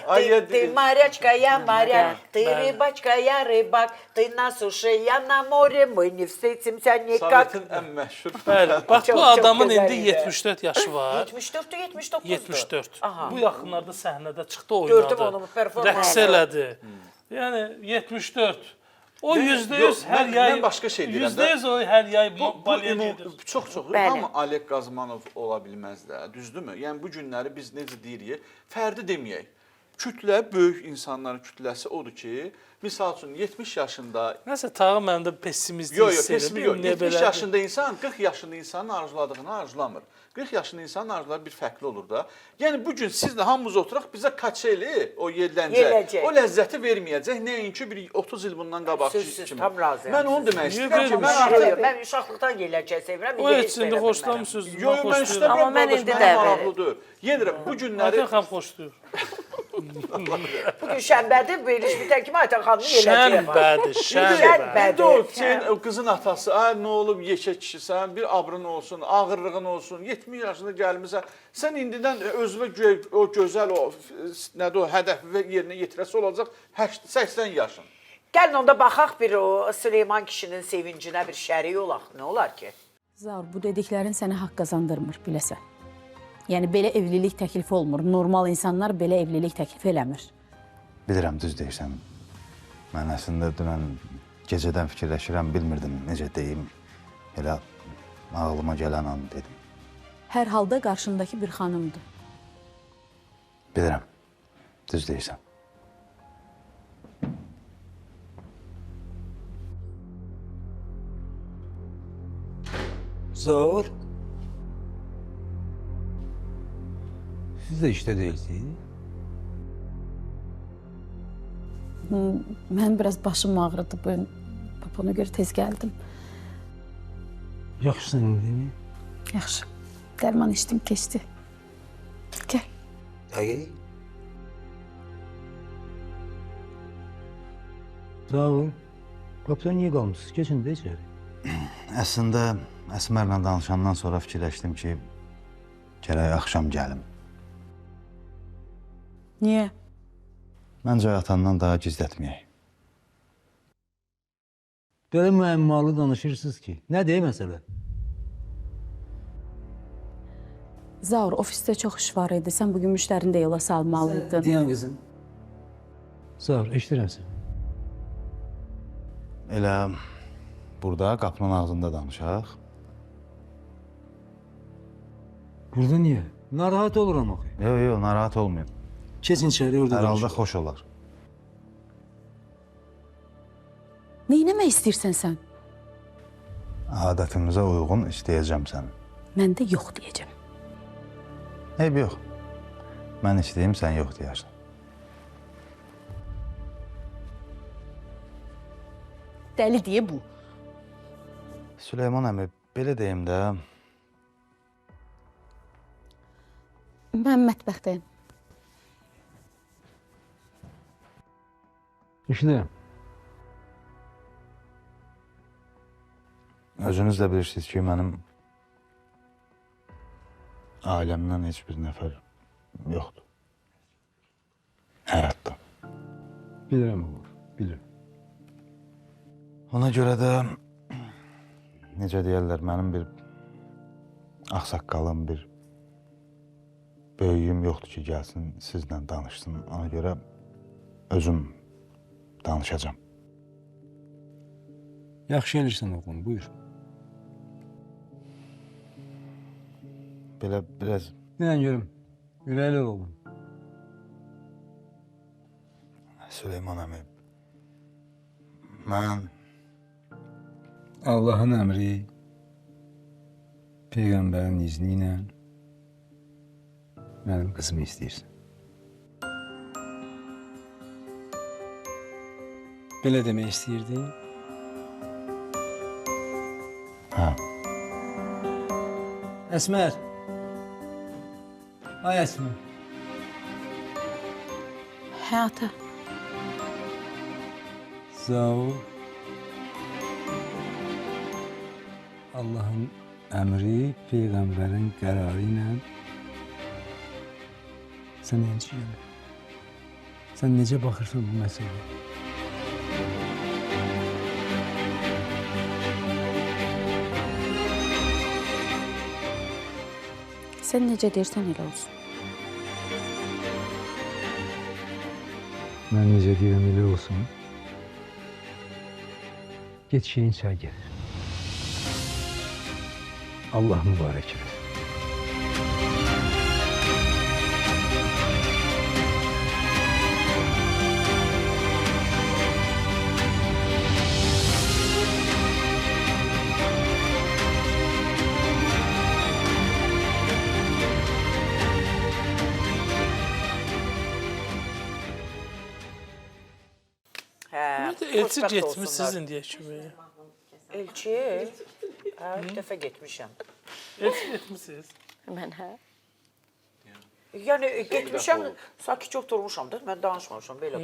Я моряк, ты рыбачка, я рыбак, ты на суше, я на море, мы не встретимся никак. Sovetin ən məşhur. Bəli, bax bu adamın indi 74 yaşı var. 74-dür, 79-dur. 74. Bu yaxınlarda səhnədə çıxdı, oynadı. Gördüm onu, performans. Rəqs elədi. Yəni 74. O %100 hər yay. Mən başqa şey deyirəm də. %100 o hər yay balya gedir. Çox, amma Alek Qazmanov ola bilməz də, düzdürmü? Yəni bu günləri biz necə deyirik, fərdi deməyək. kütlə, böyük insanların kütləsi odur ki, misal üçün 70 yaşında Nəsə Tağı məndə pessimist Yox, hiss pesimi edir. yox. 70 yaşında insan 40 yaşında insanın arzuladığını arzulamır. 40 yaşında insanın arzuları bir fərqli olur da. Yəni bu gün sizlə hamımız oturaq bizə kaçeli o yerləncə, o ləzzəti verməyəcək. Nəinki bir 30 il bundan qabaq Sözsüz, kimi. tam razıyam. Mən onu demək Niyə istəyirəm ki, mən vermiş? artıq Mən uşaqlıqdan yerləncə sevirəm. O heç indi xoşlamırsınız. Yox, mən istəmirəm. Amma mən indi də maraqlıdır. Yenirəm bu günləri Aytən xan xoşlayır. Bugün şənbədir, veriliş bitər kimi Aytən xanımın yerləncəyə var. Şənbədir, şənbədir. Bir də o sen o qızın atası, ay nə olub yekə kişisən, bir abrın olsun, ağırlığın olsun, 70 yaşında gəlmisən. Sən indidən özünə o gözəl o nədir o hədəfi yerinə yetirəsi olacaq 80 yaşın. Gəlin onda baxaq bir o Süleyman kişinin sevincinə bir şərik olaq. Nə olar ki? Zaur, bu dediklərin sənə haqq qazandırmır, biləsən. Yəni belə evlilik təklifi olmur. Normal insanlar belə evlilik təklifi eləmir. Bilirəm, düz deyirsən. Mən əslində dünən gecədən fikirləşirəm, bilmirdim necə deyim. Elə ağlıma gələn an dedim. Hər halda qarşındakı bir xanımdır. Bilirəm, düz deyirsən. Zaur. Siz de işte değilsiniz. Mən biraz başım ağrıdı bu gün. Ona görə tez gəldim. Yaxşısan değil mi? Yaxşı. Dərman içdim, keçdi. Gəl. Hayır. Zaur. Kapıda niye kalmışsınız? Geçin de içeri. Əslində Əsmərlə danışandan sonra fikirləşdim ki, gərək axşam gəlim. Niyə? Məncə atandan daha gizlətməyək. Böyle müemmalı danışırsınız ki. Ne diye mesele? Zaur, ofisdə çox iş var idi. Sən bugün müştərini də yola salmalıydın. Diyen kızım. Zaur, eşitirəm seni. Elə burada qapının ağzında danışaq. Burada niye? Narahat olurum o. Yox, narahat olmayın. Kesin içeri orada Hər halda danışalım. xoş olar. Neynəmək istəyirsən sən? Adətimizə uyğun istəyəcəm səni. Mən də yox deyəcəm. Eyb yox. Mən istəyim, sən yox deyərsən. Dəli deyə bu. Süleyman əmi, belə deyim də, Mən mətbəxdəyim. İşte. özünüz də bilirsiniz ki, mənim ailəmdən heç bir nəfər yoxdur. Həyatda. Bilirim olur, bilirim. Ona görə də, necə deyərlər, mənim bir ağsaqqalım, bir böyüyüm yoxdur ki, gəlsin, sizlə danışsın. Ona görə özüm danışacağım. Yaxşı elirsən oğlum, buyur. Belə biraz Neden görüm? Ürəkli ol oğlum. Süleyman əmi, mən Allah'ın emri, peygamberin izniyle benim kızımı istəyirsən. Belə demək istəyirdin? Hə. Əsmər. Ay Əsmər. Həyata. Sağ ol. Allah'ın emri, peygamberin kararıyla sen necə Sen necə baxırsan bu məsələyə? Sən necə deyirsən elə olsun. Mən necə deyirəm elə olsun. Get şeyin çay gəlir. Allah mübarək eləsin. Elçi xoşbəxt getmiş olsunlar. siz indiyə kimi. Elçi? Hə, bir dəfə getmişəm. Elçi getmisiniz. Mən hə. Yəni getmişəm, sakit oturmuşam da, mən danışmamışam belə.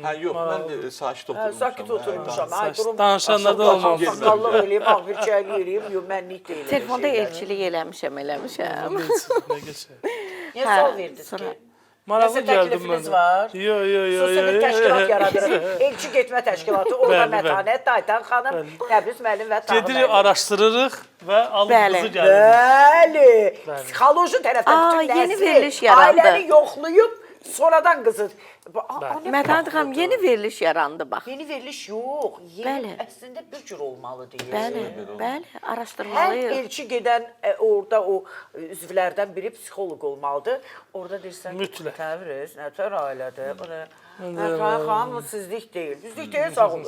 Hə, yox, mən də sakit oturmuşam. Sakit oturmuşam. Ay durum. Danışanda da olmaz. Saqqallıq eləyim, ağbirçəlik eləyim, yox mənlik deyil. Telefonda elçilik eləmişəm. Ne geçer? Niyə sual verdiniz ki? Maraqlı Nəsə gəldim təklifiniz mən. var? Yo. Xüsusi bir təşkilat yaradırıq. Elçi getmə təşkilatı. Orada Bəli, bəli. Mətanət, Taytan xanım, Təbriz müəllim və Tahir Gedirik, müəllim. araşdırırıq və alımızı Bəli. gəlirik. Bəli. Psixoloji tərəfdən Aa, bütün yeni nəsli, veriliş yarandı. ailəni yoxlayıb sonradan qızı. Mətanət xanım, yeni veriliş yarandı bax. Yeni veriliş yox. Yeni Bəli. əslində bir cür olmalı deyir. Bəli, Hər araşdırmalıyıq. elçi gedən orada o üzvlərdən biri psixoloq olmalıdır. Orada deyirsən Mütləq. Təbriz, nətər ailədir. Xanım sizlik deyil. Bizlik deyil, sağ olun.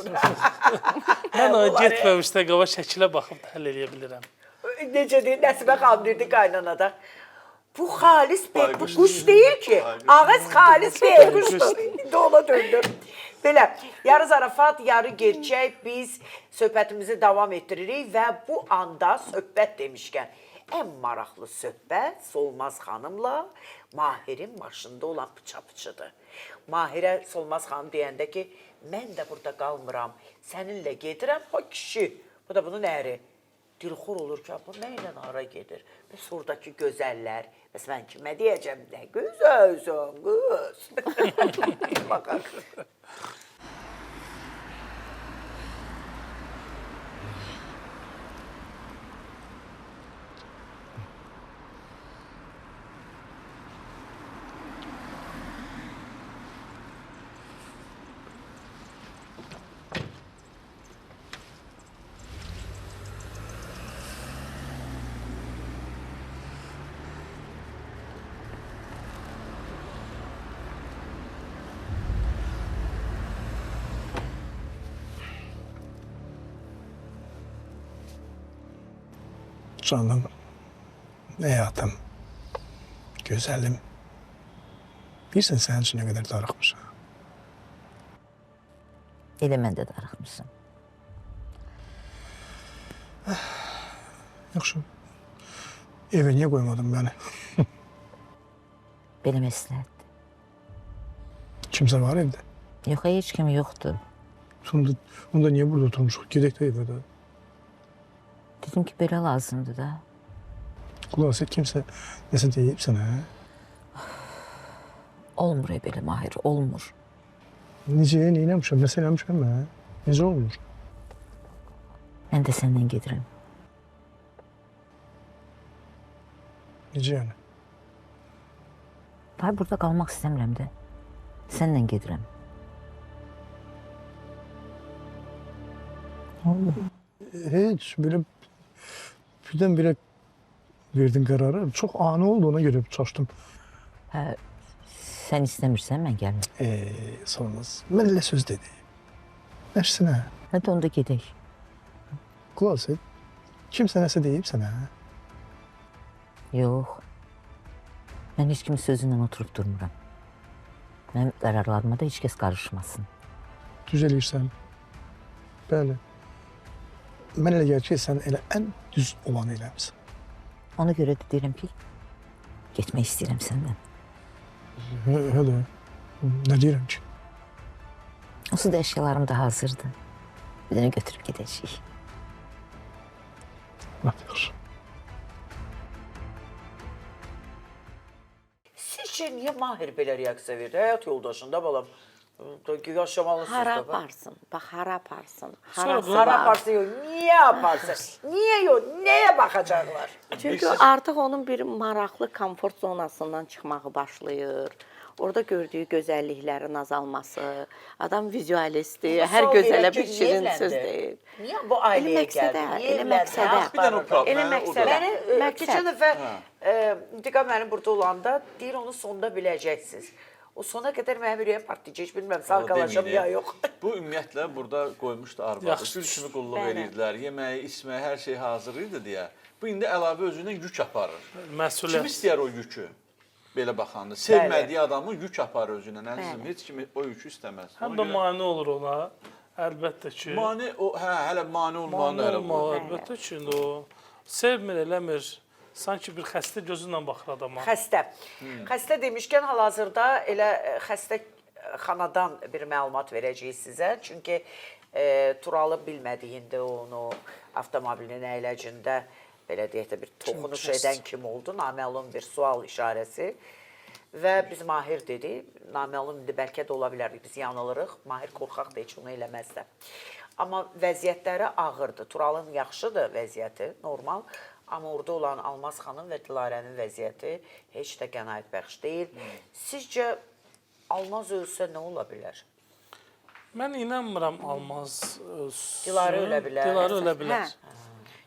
Mən o getməmişdə qaba şəkilə baxıb həll edə bilirəm. Necə deyir, Nəsibə xanım deyirdi qaynanada. Bu xalis bey, bu quş deyil ki. Ağız xalis bey, quşdur. İndi ona döndür. Belə, yarı zarafat, yarı gerçək biz söhbətimizi davam etdiririk və bu anda söhbət demişkən ən maraqlı söhbət Solmaz xanımla Mahirin başında olan bıça-bıçıdır. Mahirə Solmaz xanım deyəndə ki, mən də burada qalmıram, səninlə gedirəm, ha kişi, bu da bunun əri. Dilxor olur ki, bu nə ilə ara gedir? Bəs oradakı gözəllər, bəs mən kimə deyəcəm, nə gözəlsən, qız. Baxaq. Canım, həyatım, gözəlim. Bilirsən sənin üçün nə qədər darıxmışam. Elə mən də darıxmışam. Yaxşı, evə niyə qoymadın məni? Belə məsləhətdir. Kimsə var evdə? Yox, heç kim yoxdur. Onda niyə burada oturmuşuq? Gedək də evə də. Dedim ki, belə lazımdır da. Qulaq et, kimsə nəsə deyib sənə, hə? Olmur belə Mahir, olmur. Necə, nə eləmişəm, nəsə eləmişəm mən? Necə olmur? Mən də səndən gedirəm. Necə yəni? Daha burada qalmaq istəmirəm də. Səndən gedirəm. Heç, belə birdən-birə verdin qərarı. Çox ani oldu, ona görə çaşdım. Hə, sən istəmirsən, mən gəlməm. Solmaz, mən elə söz dedi. Nəşsinə? Hadi onda gedək. Qulaq et, kimsə nəsə deyib sənə, hə? Yox. Mən heç kimin sözündən oturub durmuram. Mənim qərarlarıma da heç kəs qarışmasın. Düz eləyirsən. Bəli. Mən elə gəlir ki, sən elə ən düz olanı eləmişsən. Ona görə də deyirəm ki, getmək istəyirəm səndən. Hələ, nə deyirəm ki? Onsuz da əşyalarım da hazırdır. Bir dənə götürüb gedəcəyik. Lap yaxşı. Sizcə niyə Mahir belə reaksiya verdi? Həyat yoldaşında balam. Yaşamalısınız da. Hara aparsın, bax hara aparsın. Hara aparsın, yox, niyə aparsın? Niyə yox, nəyə baxacaqlar? Çünki artıq onun bir maraqlı komfort zonasından çıxmağı başlayır. Orada gördüyü gözəlliklərin azalması, adam vizualistdir, hər gözələ bir şirin söz deyir. Niyə bu ailəyə gəldi? Elə məqsədə. Bir dənə o problem. Elə məqsədə. Məni keçən dəfə İntiqam mənim burada olanda deyir onu sonda biləcəksiniz. O sona qədər mənim ürəyim partlayacaq, bilmirəm sağ qalacam ya yox. Bu ümumiyyətlə burada qoymuşdu arvadı. Gül kimi qulluq edirdilər, yeməyi, içməyi, hər şey hazır idi deyə. Bu indi əlavə özündən yük aparır. Məsuliyyət. Kim istəyər o yükü? Belə baxanda. Sevmədiyi adamı yük aparır özündən. Əzizim, heç kimi o yükü istəməz. Həm də mane olur ona. Əlbəttə ki. Mane o hələ mane olmağı da hələ olmalı, bu. əlbəttə ki, o sevmir, eləmir. Sanki bir xəstə gözü ilə baxır adama. Xəstə. Xəstə demişkən hal-hazırda elə xəstə xanadan bir məlumat verəcəyik sizə. Çünki Turalı bilmədiyində onu avtomobilin əyləcində belə deyək də bir toxunuş edən kim oldu, naməlum bir sual işarəsi. Və biz Mahir dedi, naməlum indi bəlkə də ola bilər, biz yanılırıq, Mahir qorxaq da heç onu eləməz də. Amma vəziyyətləri ağırdır, Turalın yaxşıdır vəziyyəti, normal. Amma orada olan Almaz xanım və Dilarənin vəziyyəti heç də qənaət bəxş deyil. Sizcə Almaz ölsə nə ola bilər? Mən inanmıram Almaz ölsün. Dilarə ölə bilər. Dilarə ölə bilər.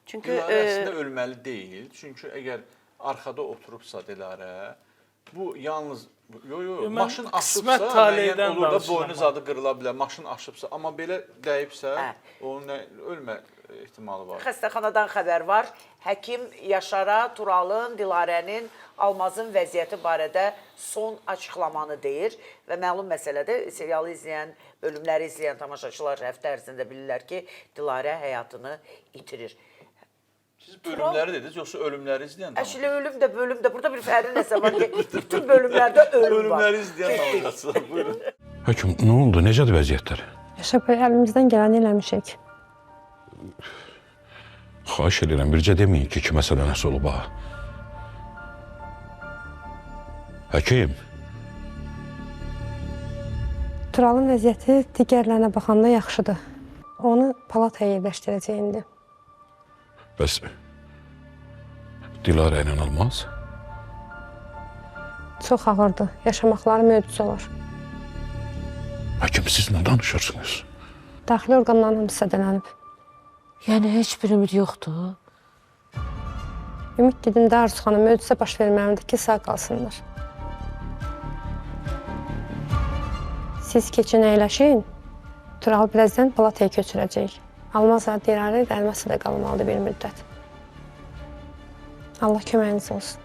Çünki Dilarə əslində ölməli deyil. Çünki əgər arxada oturubsa Dilarə, bu yalnız maşın aşıbsa, müəyyən olur da boynu zadı qırıla bilər, maşın aşıbsa, amma belə dəyibsə, onun ölmə ehtimalı var. Xəstəxanadan xəbər var. Həkim Yaşara, Turalın, Dilarənin, Almazın vəziyyəti barədə son açıqlamanı deyir və məlum məsələdə serialı izləyən, bölümləri izləyən tamaşaçılar həftə ərzində bilirlər ki, Dilarə həyatını itirir. Siz bölümləri dediniz, yoxsa ölümləri izləyən tamaşaçılar? Əşli ölüm də, bölüm də. Burada bir fərqi nəsə var ki, bütün bölümlərdə ölüm var. Bölümləri izləyən tamaşaçılar, buyurun. Həkim, nə oldu? Necədir vəziyyətləri? Yaşa bəy, əlimizdən gələni eləmişik. Xahiş edirəm, bircə deməyin ki, kiməsə nəsə olub ha. Həkim. Turalın vəziyyəti digərlərinə baxanda yaxşıdır. Onu palataya yerləşdirəcək indi. Bəs Dilarə ilə Almaz? Çox ağırdır. Yaşamaqları möcüzə olar. Həkim, siz nə danışırsınız? Daxili orqanların hamısı zədələnib. Yəni heç bir ümid yoxdur. Ümid dedim də Arzu xanım möcüzə baş verməlidir ki, sağ qalsınlar. Siz keçin əyləşin. Tural birazdan palataya köçürəcək. Almaz Dilarə ilə Əlməsə də qalmalıdır bir müddət. Allah köməyiniz olsun.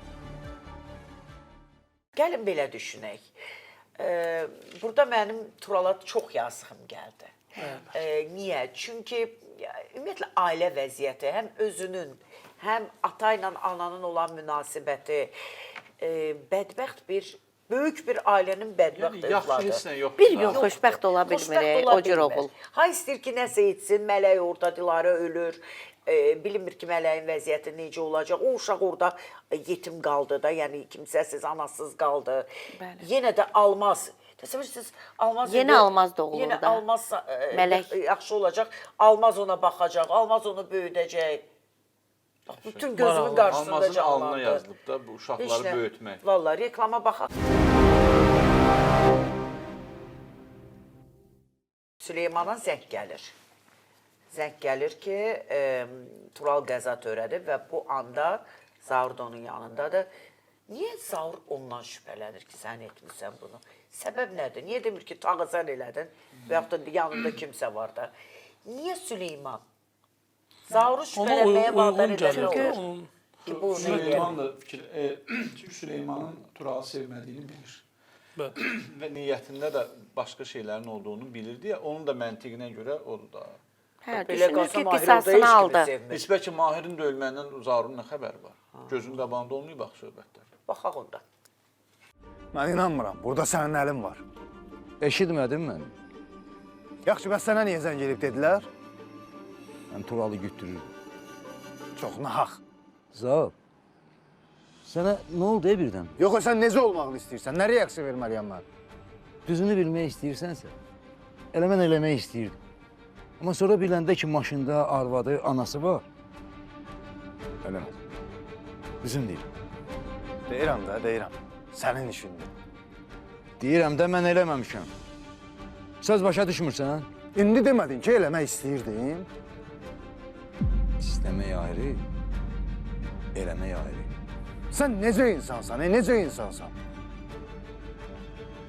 Gəlin belə düşünək. Burada mənim Turala çox yazığım gəldi. Niyə? Çünki ümumiyyətlə ailə vəziyyəti, həm özünün, həm ata ilə ananın olan münasibəti, bədbəxt böyük bir ailənin bədbəxt övladı. Bir gün xoşbəxt ola bilmir, o cür oğul. Ha istəyir ki, nəsə etsin, mələk orada, Dilarə ölür, bilinmir ki, mələyin vəziyyəti necə olacaq. O uşaq orada yetim qaldı da, yəni kimsəsiz, anasız qaldı. Yenə də Almaz, təsəvvürsünüz, Almaz Yeni Almaz doğulur da. Yenə Almaz yaxşı olacaq, Almaz ona baxacaq, Almaz onu böyüdəcək. Bütün gözümün qarşısında Almazın canlandı. alnına yazılıb da bu uşaqları böyütmək. Vallahi reklama baxaq. Süleymana zəng gəlir. Zəng gəlir ki, Tural qəza törədib və bu anda Zaur da onun yanındadır. Niyə Zaur ondan şübhələnir ki, sən etmirsən bunu? Səbəb nədir? Niyə demir ki, tağı sən elədin və yaxud da yanında kimsə var da? Niyə Süleyman? Zaur'u şübhələnməyə vadar edən olur ki, bu onu eləyər. Çünki Süleymanın Turalı sevmədiyini bilir. Və niyyətində də başqa şeylərin olduğunu bilirdi ya, onun da məntiqinə görə odur da. Düşünür ki, qisasını aldı. Nisbət ki, Mahirin də ölməyindən Zaurun nə xəbəri var? Gözün qabağında olmayıb bax söhbətlər. Baxaq onda. Mən inanmıram, burada sənin əlin var. Eşitmədim mən. Yaxşı, bəs sənə niyə zəng edib dedilər? Mən Turalı götürürüm. Çox nahaq. Zaur, sənə nə oldu birdən? Yox, sən necə olmağını istəyirsən? Nə reaksiya verməliyəm mən? Düzünü bilmək istəyirsənsə, elə mən eləmək istəyirdim. Amma sonra biləndə ki, maşında arvadı, anası var, eləmədim. Düzün deyil. Deyirəm də, deyirəm. Sənin işindir. Deyirəm də, mən eləməmişəm. Söz başa düşmürsən? İndi demədin ki, eləmək istəyirdin. İstəmək ayrı, eləmək ayrı. Sən necə insansan, necə insansan?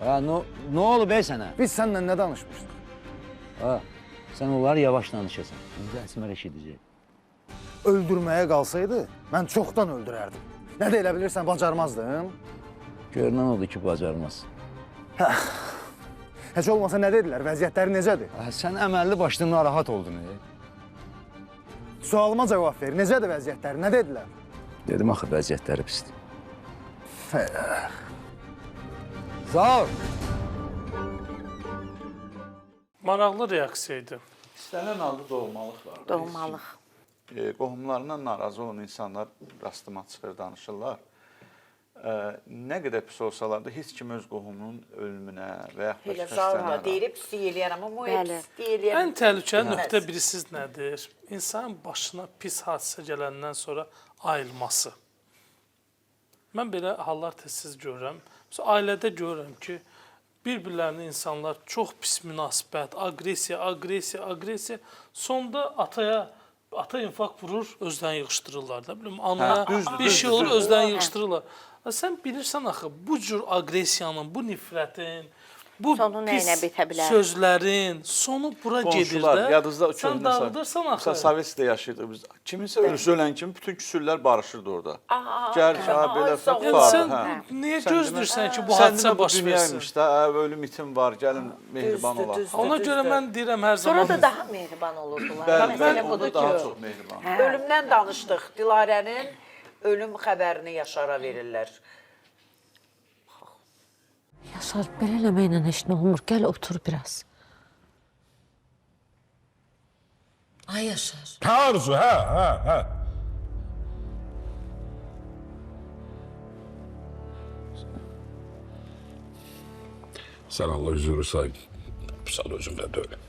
Ha, nə olub sənə? Biz səninlə nə danışmışdıq? Ha, sən onları yavaş danışasan. İndi Əsmər eşidəcək. Öldürməyə qalsaydı, mən çoxdan öldürərdim. Nə də elə bilirsən, bacarmazdım? Görünən odur ki, bacarmaz. Heç olmasa nə dedilər? Vəziyyətləri necədir? Sən əməlli başlı narahat oldun. Sualıma cavab ver. Necədir vəziyyətləri? Nə dedilər? Dedim axı vəziyyətləri pisdir. Sağ ol. Maraqlı reaksiya idi. İstənilən halda doğmalıq var. Doğmalıq. Qohumlarından narazı olan insanlar rastıma çıxır, danışırlar. Nə qədər pis olsalar da heç kim öz qohumunun ölümünə və yaxud Elə zarla deyilib pis eləyər, amma bu pis eləyər. Ən təhlükəli nöqtə birisiz nədir? İnsanın başına pis hadisə gələndən sonra ayılması. Mən belə hallar tez-tez görürəm. Məsələn, ailədə görürəm ki, bir-birlərini insanlar çox pis münasibət, agresiya. Sonda ata infarkt vurur, özdən yığışdırırlar da. Bilməm, anaya bir şey olur, özdən yığışdırırlar. Sən bilirsən axı, bu cür agresiyanın, bu nifrətin, bu pis sözlərin sonu bura gedir də. Yadınızda sən dağıdırsan axı. Məsələn, Sovetdə yaşayırdıq biz. Kiminsə ölüsü ölən kimi bütün küsürlər barışırdı orada. Gəl, belə var. Sən niyə gözləyirsən ki, bu hadisə baş versin? Dünyaymış da, ölüm itim var, gəlin mehriban olaq. Ona görə mən deyirəm hər zaman. Sonra da daha mehriban olurdular. Bəli, onda daha çox mehriban. Ölümdən danışdıq. Dilarənin ölüm xəbərini Yaşara verirlər. Yaşar, belə eləməklə heç nə olmur. Gəl otur biraz. Ay Yaşar. Arzu, hə. Sən Allah üzürü say. Sən özümdə deyil.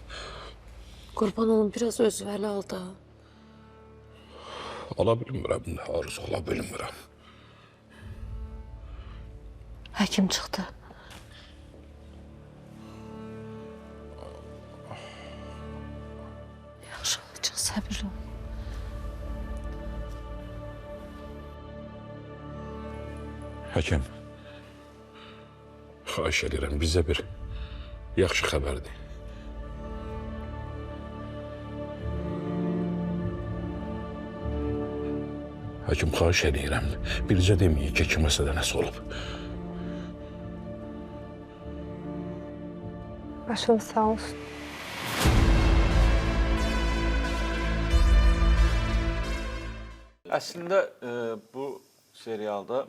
Qurban olun, biraz özvəli al da. Ola bilmirəm, Arzu, ola bilmirəm. Həkim çıxdı. Yaxşı olacaq, səbirli ol. Həkim, xahiş edirəm, bizə bir yaxşı xəbərdir. Həkim, xahiş edirəm, bircə deməyin ki, kiməsə də nəsə olub. Başın sağ olsun. Əslində bu serialda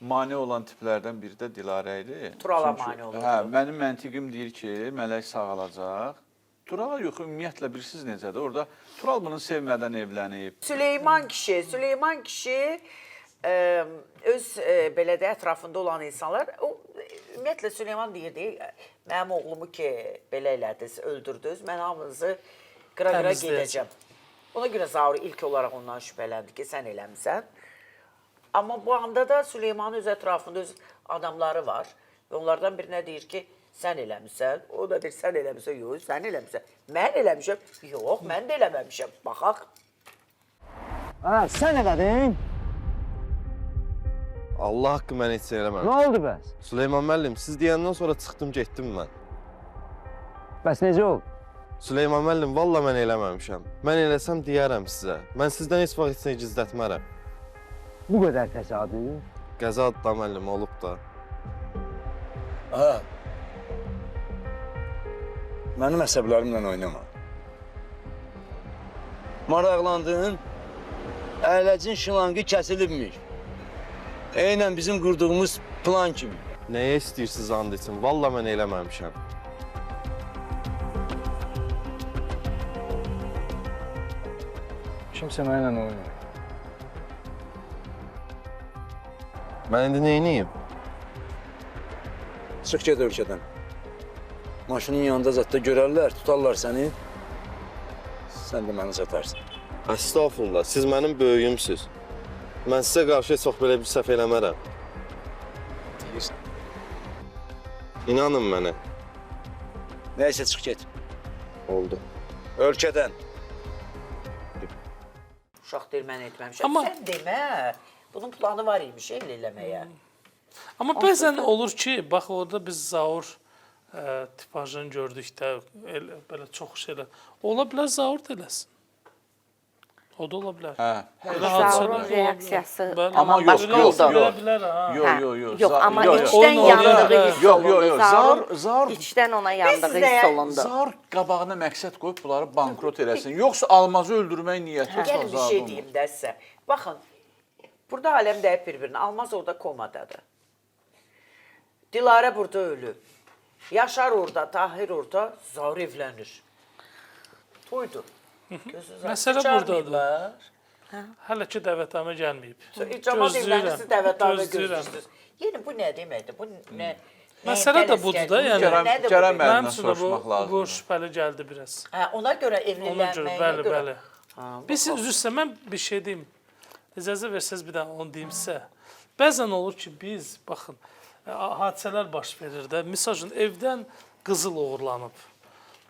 mane olan tiplərdən biri də Dilarə idi. Turala mane olurdu. Hə, mənim məntiqim deyir ki, Mələk sağalacaq. Turala yox, ümumiyyətlə bilirsiniz necədir? Orada Tural bunu sevmədən evlənib. Süleyman kişi öz belə də ətrafında olan insanlar, ümumiyyətlə Süleyman deyirdi, mənim oğlumu ki, belə elədiniz, öldürdünüz, mən hamınızı qıra-qıra gedəcəm. Ona görə Zaur ilk olaraq ondan şübhələndi ki, sən eləmsən. Amma bu anda da Süleymanın öz ətrafında öz adamları var və onlardan birinə deyir ki, sən eləmişsən, o da deyir, sən eləmişsən, yox, sən eləmişsən. Mən eləmişəm, yox, mən də eləməmişəm, baxaq. Sən elədin? Allah haqqı mən heç eləməmişəm. Nə oldu bəs? Süleyman müəllim, siz deyəndən sonra çıxdım, getdim mən. Bəs necə oldu? Süleyman müəllim, valla mən eləməmişəm. Mən eləsəm deyərəm sizə. Mən sizdən heç vaxt heç nə gizlətmərəm. Bu qədər təsadüf? Qəza da müəllim olub da. Mənim əsəblərimlə oynama. Maraqlandın, əyləcin şılanqı kəsilibmiş. Eynən bizim qurduğumuz plan kimi. Nəyə istəyirsiniz and için? Valla mən eləməmişəm. Kimsə mənlə oynayır. Mən indi neyniyim? Çıx get ölkədən. Maşının yanında zətdə görərlər, tutarlar səni. Sən də məni satarsan. Əstağfurullah, siz mənim böyüyümsüz. Mən sizə qarşı çox belə bir səhv eləmərəm. Deyirsən. İnanın mənə. Nəysə çıx get. Oldu. Ölkədən. Uşaq deyir, mən etməmişəm. Sən demə, bunun planı var imiş elə eləməyə. Amma bəzən olur ki, bax orada biz Zaur tipajını gördükdə belə çox şeylər. Ola bilər Zaur da eləsin. O da ola bilər. Hə. Elə Zaurun hadisələr ola bilər. reaksiyası Bəli. Amma tamam yox, başqa yox, oldu. Görə bilər ha. Yox, amma Yox, içdən Oyun yandığı oynayan- hiss Yox, olundu. yox, yox. Zaurun Zaur içdən ona yandığı sizə- hiss olundu. Zaur qabağına məqsəd qoyub bunları bankrot eləsin. Yoxsa Almazı öldürmək niyyəti yoxsa Gəlin bir şey deyim də sizə. Baxın, burada aləm dəyib bir-birinə. Almaz orada komadadır. Dilarə burada ölüb. Yaşar orada, Tahir orada, Zaur evlənir. Toydur. Gözünüz Məsələ burdadır. Hələ ki dəvətnamə gəlməyib. İcamad evlənirsiz, dəvətnamə gözləyirəm. gözləyirsiniz. Yəni bu nə deməkdir? Bu nə? Məsələ də budur da, yəni. Gərəm Mənim əlindən üçün də soruşmaq bu lazımdır. şübhəli gəldi biraz. Hə, ona görə Ona görə, evlənməyə bəli, görə. bəli. Biz üzrsə mən bir şey deyim. İcazə versəz bir dənə onu deyim sizə. Bəzən olur ki, biz baxın, hadisələr baş verir də. Məsəl üçün evdən qızıl oğurlanıb.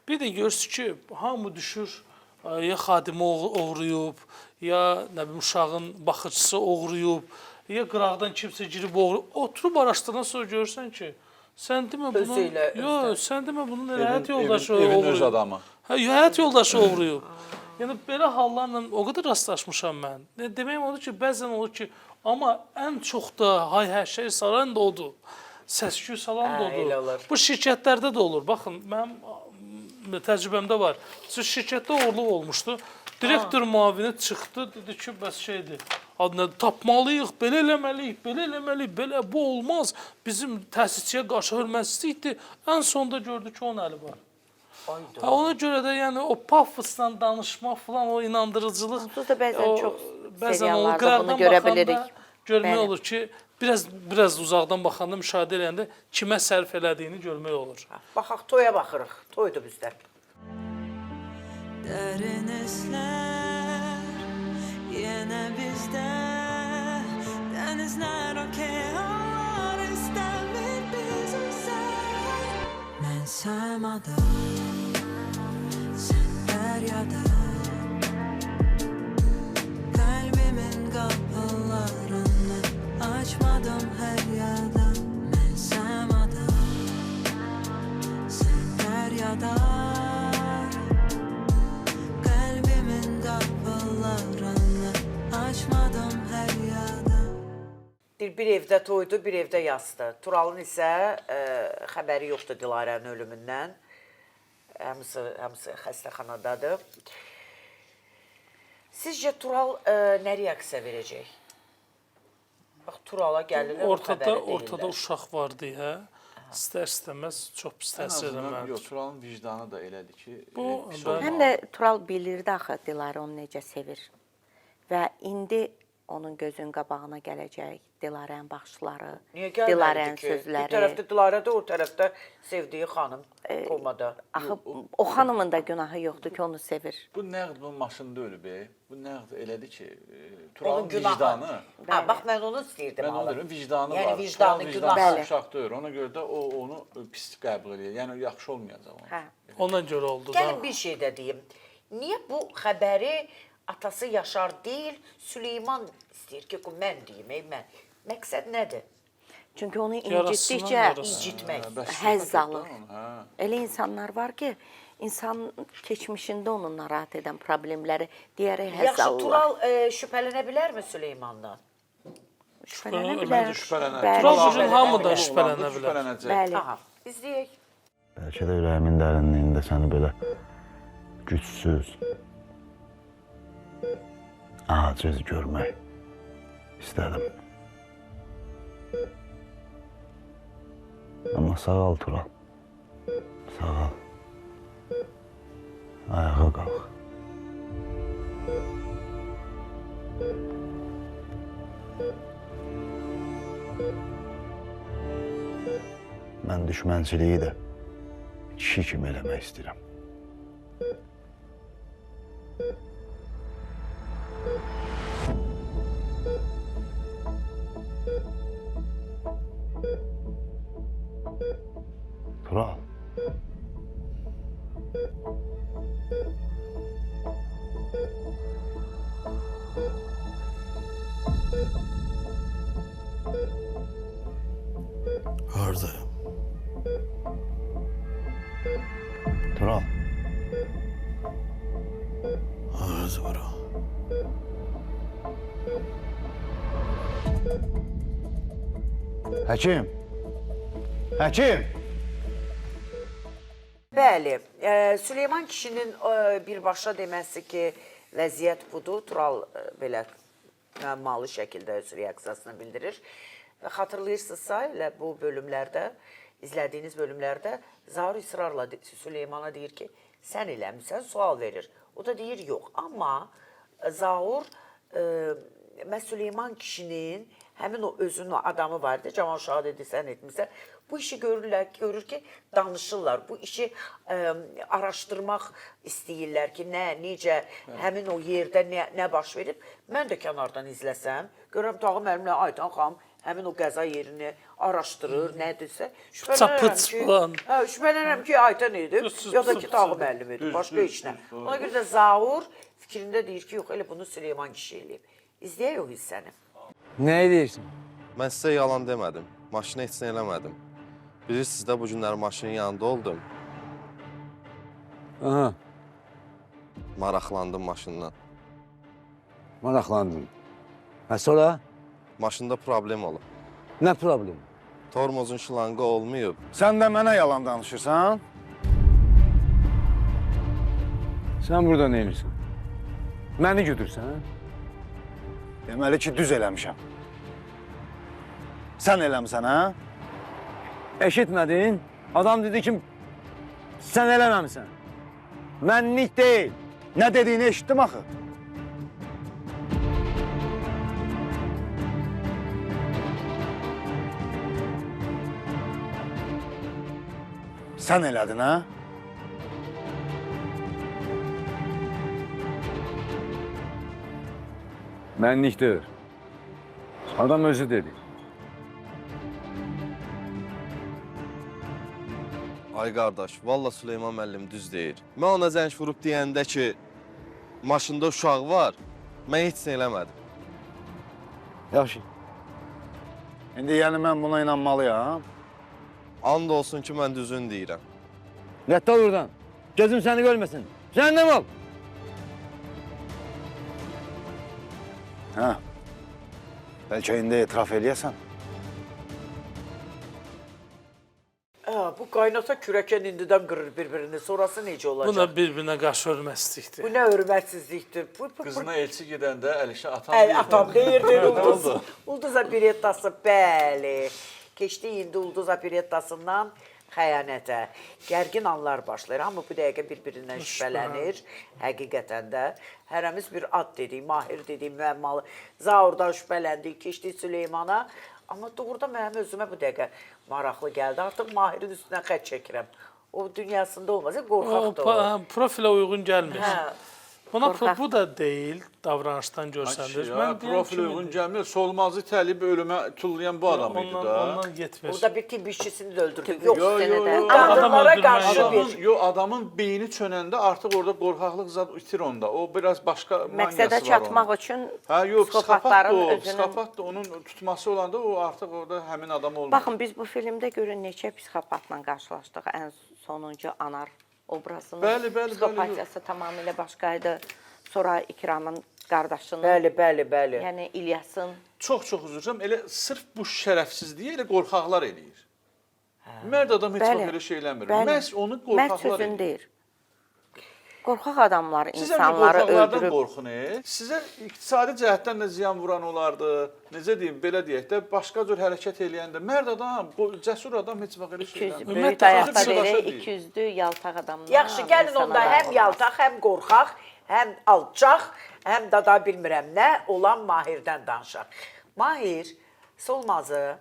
Bir də görürsüz ki, hamı düşür, ya xadimi oğruyub, ya nə bilim uşağın baxıcısı oğruyub, ya qıraqdan kimsə girib oğruyub. Oturub araşdırandan sonra görürsən ki, sən demə bunu, yox, sən demə bunun elə həyat yoldaşı Evin öz oğruyub. adamı. Hə, həyat yoldaşı oğruyub. Yəni belə hallarla o qədər rastlaşmışam mən. Deməyim odur ki, bəzən olur ki, amma ən çox da hay həşər salan da odur. Səs-küy salan da elə odur. olur. Bu şirkətlərdə də olur. Baxın, mənim təcrübəmdə var. Siz şirkətdə oğurluq olmuşdu. Direktor müavini çıxdı, dedi ki, bəs şeydir. Adını tapmalıyıq, belə eləməliyik, belə eləməliyik, belə bu olmaz. Bizim təsisçiyə qarşı hörmətsizlikdir. Ən sonda gördü ki, onun əli var. Ha, ona görə də yəni o pafosla danışmaq falan, o inandırıcılıq. Onsuz da bəzən çox bəzən seriallarda qıraqdan bunu görə baxanda bilirik. Görmək Bəli. olur ki, biraz uzaqdan baxanda müşahidə edəndə kimə sərf elədiyini görmək olur. Baxaq, toya baxırıq. Toydur bizdə. Dərin əslər yenə bizdə dənizlər okeanlar istəmir biz üzər mən səmada sən dəryada qəlbimin qapılarını açmadım hər yada mən səmada sən dəryada Bir evdə toydu, bir evdə yasdı. Turalın isə xəbəri yoxdur Dilarənin ölümündən. Hamısı xəstəxanadadır. Sizcə Tural nə reaksiya verəcək? Bax, Turala gəlirlər, o xəbəri deyirlər. Ortada uşaq var deyə, istər-istəməz çox pis təsir eləməlidir. Yox, Turalın vicdanı da elədir ki... Həm də Tural bilirdi axı Dilarə onu necə sevir. Və indi onun gözün qabağına gələcək Dilarənin baxışları, Dilarənin sözləri. Bir tərəfdə Dilarədə, o tərəfdə sevdiyi xanım komada. Axı o xanımın da günahı yoxdur ki, onu sevir. Bu nəqd bu maşında ölüb, bu nəqd elədir ki, Turalın vicdanı... Bax, mən onu istəyirdim. Mən onu deyirəm, vicdanı var. Yəni vicdanı, günahı uşaq deyir, ona görə də o onu pis qəbul edir. Yəni yaxşı olmayacaq onun. Ona görə oldu da. Gəlin bir şey də deyim. Niyə bu xəbəri atası Yaşar deyil, Süleyman istəyir ki, mən deyim, mən. Məqsəd nədir? Çünki onu incitdikcə incitmək, həzz alır. Elə insanlar var ki, insan keçmişində onu narahat edən problemləri deyərək həzz Yaxşı, alırlar. Tural şübhələnə bilərmi Süleymandan? Şübhələnə bilər. Tural üçün hamıdan şübhələnə bilər. Bəli. Aha, izləyək. Bəlkə də ürəyimin dərinliyində səni belə gücsüz, aciz görmək istədim. Amma sağ ol Tural. Sağ ol. Ayağa qalx. Mən düşmənçiliyi də kişi kimi eləmək istəyirəm. Tural. Hardayım? Tural. Həkim. Həkim. Bəli, Süleyman kişinin birbaşa deməsi ki, vəziyyət budur, Tural belə müəmmalı şəkildə öz reaksiyasını bildirir. Və xatırlayırsınızsa, elə bu bölümlərdə, izlədiyiniz bölümlərdə Zaur israrla Süleymana deyir ki, sən eləmirsən, sual verir. O da deyir, yox. Amma Zaur, məhz Süleyman kişinin həmin o özünün adamı vardı, Cavan Şah dedi, sən etmirsən. Bu işi görür ki, danışırlar. Bu işi araşdırmaq istəyirlər ki, necə, həmin o yerdə nə baş verib. Mən də kənardan izləsəm, görürəm Tağı müəllimlə Aytan xanım həmin o qəza yerini araşdırır, nədirsə. Şübhələnirəm ki, Aytan edib, ya da ki, Tağı müəllim edib, başqa işlə. Ona görə də Zaur fikrində deyir ki, yox, elə bunu Süleyman kişi eləyib. İzləyək o hissəni. Nə edirsən? Mən sizə yalan demədim. Maşını heç nə eləmədim. Bilirsiniz də bu günlər maşının yanında oldum. Aha. Maraqlandım maşından. Maraqlandım. Hə, sonra? Maşında problem olub. Nə problem? Tormozun şlanqı olmayıb. Sən də mənə yalan danışırsan? Sən burada nə edirsən? Məni güdürsən? Deməli ki, düz eləmişəm. Sən eləmirsən, hə? Eşitmədin? Adam dedi ki, sən eləməmsən. Mənlik deyil. Nə dediyini eşitdim axı. Sən elədin, hə? Mənlik deyil. Adam özü dedi. Ay qardaş, valla Süleyman müəllim düz deyir. Mən ona zəng vurub deyəndə ki, maşında uşaq var, mən heç nə eləmədim. Yaxşı. İndi yəni mən buna inanmalıyam. And olsun ki, mən düzün deyirəm. Rədd ol buradan. Gözüm səni görməsin. Cəhənnəm ol. Hə. Bəlkə indi etiraf eləyəsən. Bu qaynata kürəkən indidən qırır bir-birini, sonrası necə olacaq? Bu da bir-birinə qarşı hörmətsizlikdir. Bu nə hörmətsizlikdir? Qızına elçi gedəndə Əlişə atam deyirdi. Atam deyirdi, Ulduz operettası, bəli. Keçdi indi Ulduz operettasından xəyanətə. Gərgin anlar başlayır. Hamı bu dəqiqə bir-birindən şübhələnir. Həqiqətən də. Hərəmiz bir ad dedik, Mahir dedik, müəmmalı. Zaurdan şübhələndik, keçdik Süleymana. Amma doğrudan mənim özümə bu dəqiqə maraqlı gəldi. Artıq Mahirin üstündən xət çəkirəm. O dünyasında olmaz, qorxaqdır o. Profilə uyğun gəlmir. Bu da deyil, davranışdan görsəndir. Profilə uyğun gəlmir, solmazı təlib ölümə tullayan bu adam idi da. Ondan getmir. Burada bir tibb işçisini də öldürdük. Yox, Qadınlara qarşı bir. Adamın beyni çönəndə artıq orada qorxaqlıq zad itir onda. O biraz başqa maniyası var onun. Məqsədə çatmaq üçün psixopatların özünün... Psixopat da onun tutması olanda o artıq orada həmin adam olmur. Baxın, biz bu filmdə görün neçə psixopatla qarşılaşdıq. Ən sonuncu Anar obrazının psixopatiyası tamamilə başqaydı. Sonra İkramın qardaşının, bəli. yəni İlyasın. Çox üzr istəyirəm. Elə sırf bu şərəfsizliyi elə qorxaqlar eləyir. Mərd adam heç vaxt elə şey eləmir. Məhz onu qorxaqlar eləyir. Mərd sözün deyir. Qorxaq adamlar insanları öldürüb. Sizə qorxun, sizə iqtisadi cəhətdən də ziyan vuran olardı. Necə deyim, belə deyək də, başqa cür hərəkət eləyəndə mərd adam, cəsur adam heç vaxt elə şey eləmir. Böyük ayaqda belə 200-lü yaltaq adamlar. Yaxşı, gəlin onda həm yaltaq, həm qorxaq, həm alçaq, həm də da bilmirəm nə olan Mahirdən danışaq. Mahir Solmazı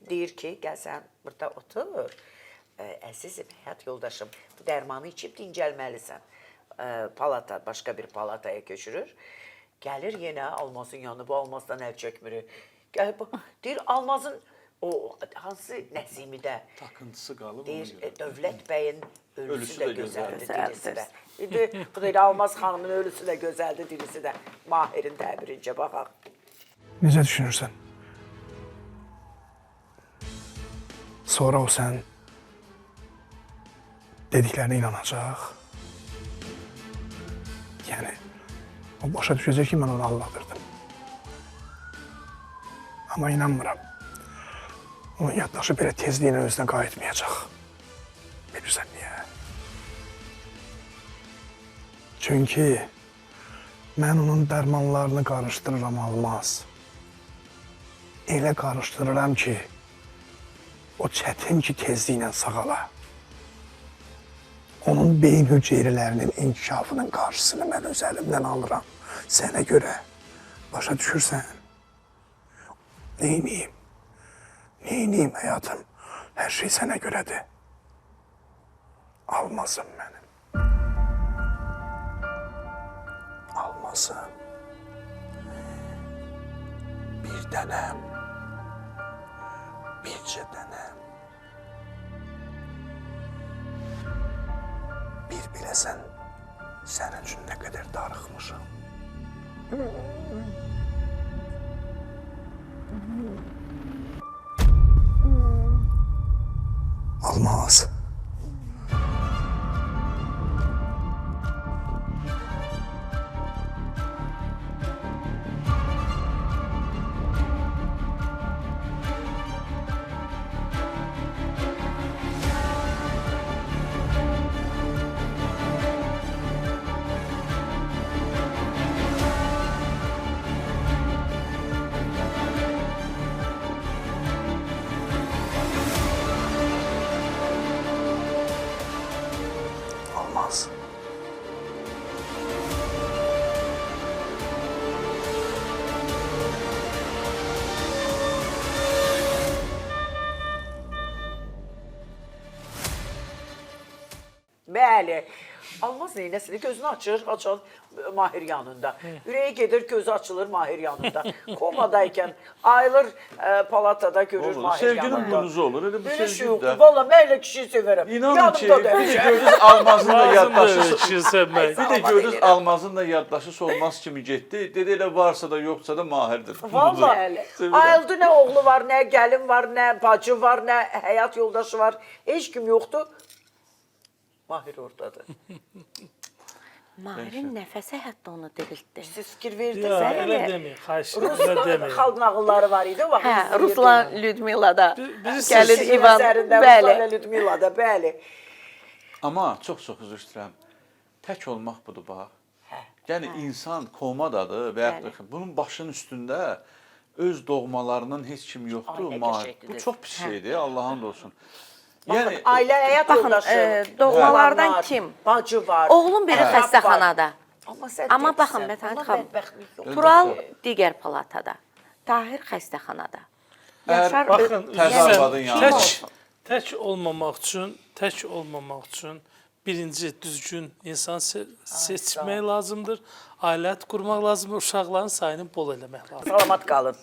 deyir ki, gəl sən burada otur. Əzizim, həyat yoldaşım, bu dərmanı içib dincəlməlisən. Palata, başqa bir palataya köçürür. Gəlir yenə Almazın yanına, bu Almazdan əl çəkmir. Deyir, Almazın o hansı Nəzimidə takıntısı qalıb. Deyir, Dövlət bəyin ölüsü də gözəldir, dirisi də. Bu deyir, Almaz xanımın ölüsü də gözəldir, dirisi də. Mahirin təbirincə, baxaq. Necə düşünürsən? Sonra o sən dediklərinə inanacaq. Yəni, o başa düşəcək ki, mən onu aldadırdım. Amma inanmıram. Onun yaddaşı belə tezliylə özünə qayıtmayacaq. Bilirsən niyə? Çünki mən onun dərmanlarını qarışdırıram Almaz. Elə qarışdırıram ki, o çətin ki tezliklə sağala. Onun beyin hüceyrələrinin inkişafının qarşısını mən öz əlimdən alıram. Sənə görə. Başa düşürsən? Neyniyim? Neyniyim həyatım? Hər şey sənə görədir. Almazım mənim. Almazım. Bir dənəm. Bircə dənəm. Bir biləsən, sənin üçün nə qədər darıxmışam. Almaz. Almaz. Bəli. Almaz neynəsini gözünü açır Mahir yanında. Ürəyi gedir, gözü açılır Mahir yanında. Komadayken ayılır palatada görür Mahir yanında. Sevginin bunuzu olur. Öyle bu Böyle şey sevgi yoktu. de. Valla mən elə kişiyi severim. İnanın ki, Yanımda da. bir de görürüz Almaz'ın da yaddaşı. kişi sevmək. Bir de görürüz Almaz'ın da yaddaşı solmaz kimi getdi. Dedi elə varsa da yoksa da Mahir'dir. Valla ayıldı, nə oğlu var, nə gəlin var, nə bacı var, nə həyat yoldaşı var. Heç kim yoxdur. Mahir oradadır. Mahirin nəfəsi hətta onu diriltdi. Siz fikir verdiniz. Ya, elə deməyin, xahiş edirəm, Rus elə deməyin. xalq nağılları var idi. Hə, Ruslan Lyudmila'da Gəlir gəlir İvan. Bəli. Ruslan Lyudmila'da, bəli. Amma çox üzr istəyirəm. Tək olmaq budur bax. Yəni insan komadadır və yaxud da bunun başının üstündə öz doğmalarının heç kim yoxdur. Bu çox pis şeydir, Allah'ın olsun. Yəni ailə həyat yoldaşı, doğmalardan oğlanlar, kim? Bacı var. Oğlum biri xəstəxanada. Amma baxın Mətən xanım, Tural digər palatada. Tahir xəstəxanada. Yaşar tək olmamaq üçün birinci düzgün insan seçmək lazımdır. Ailət qurmaq lazımdır. Uşaqların sayını bol eləmək lazımdır. Salamat qalın.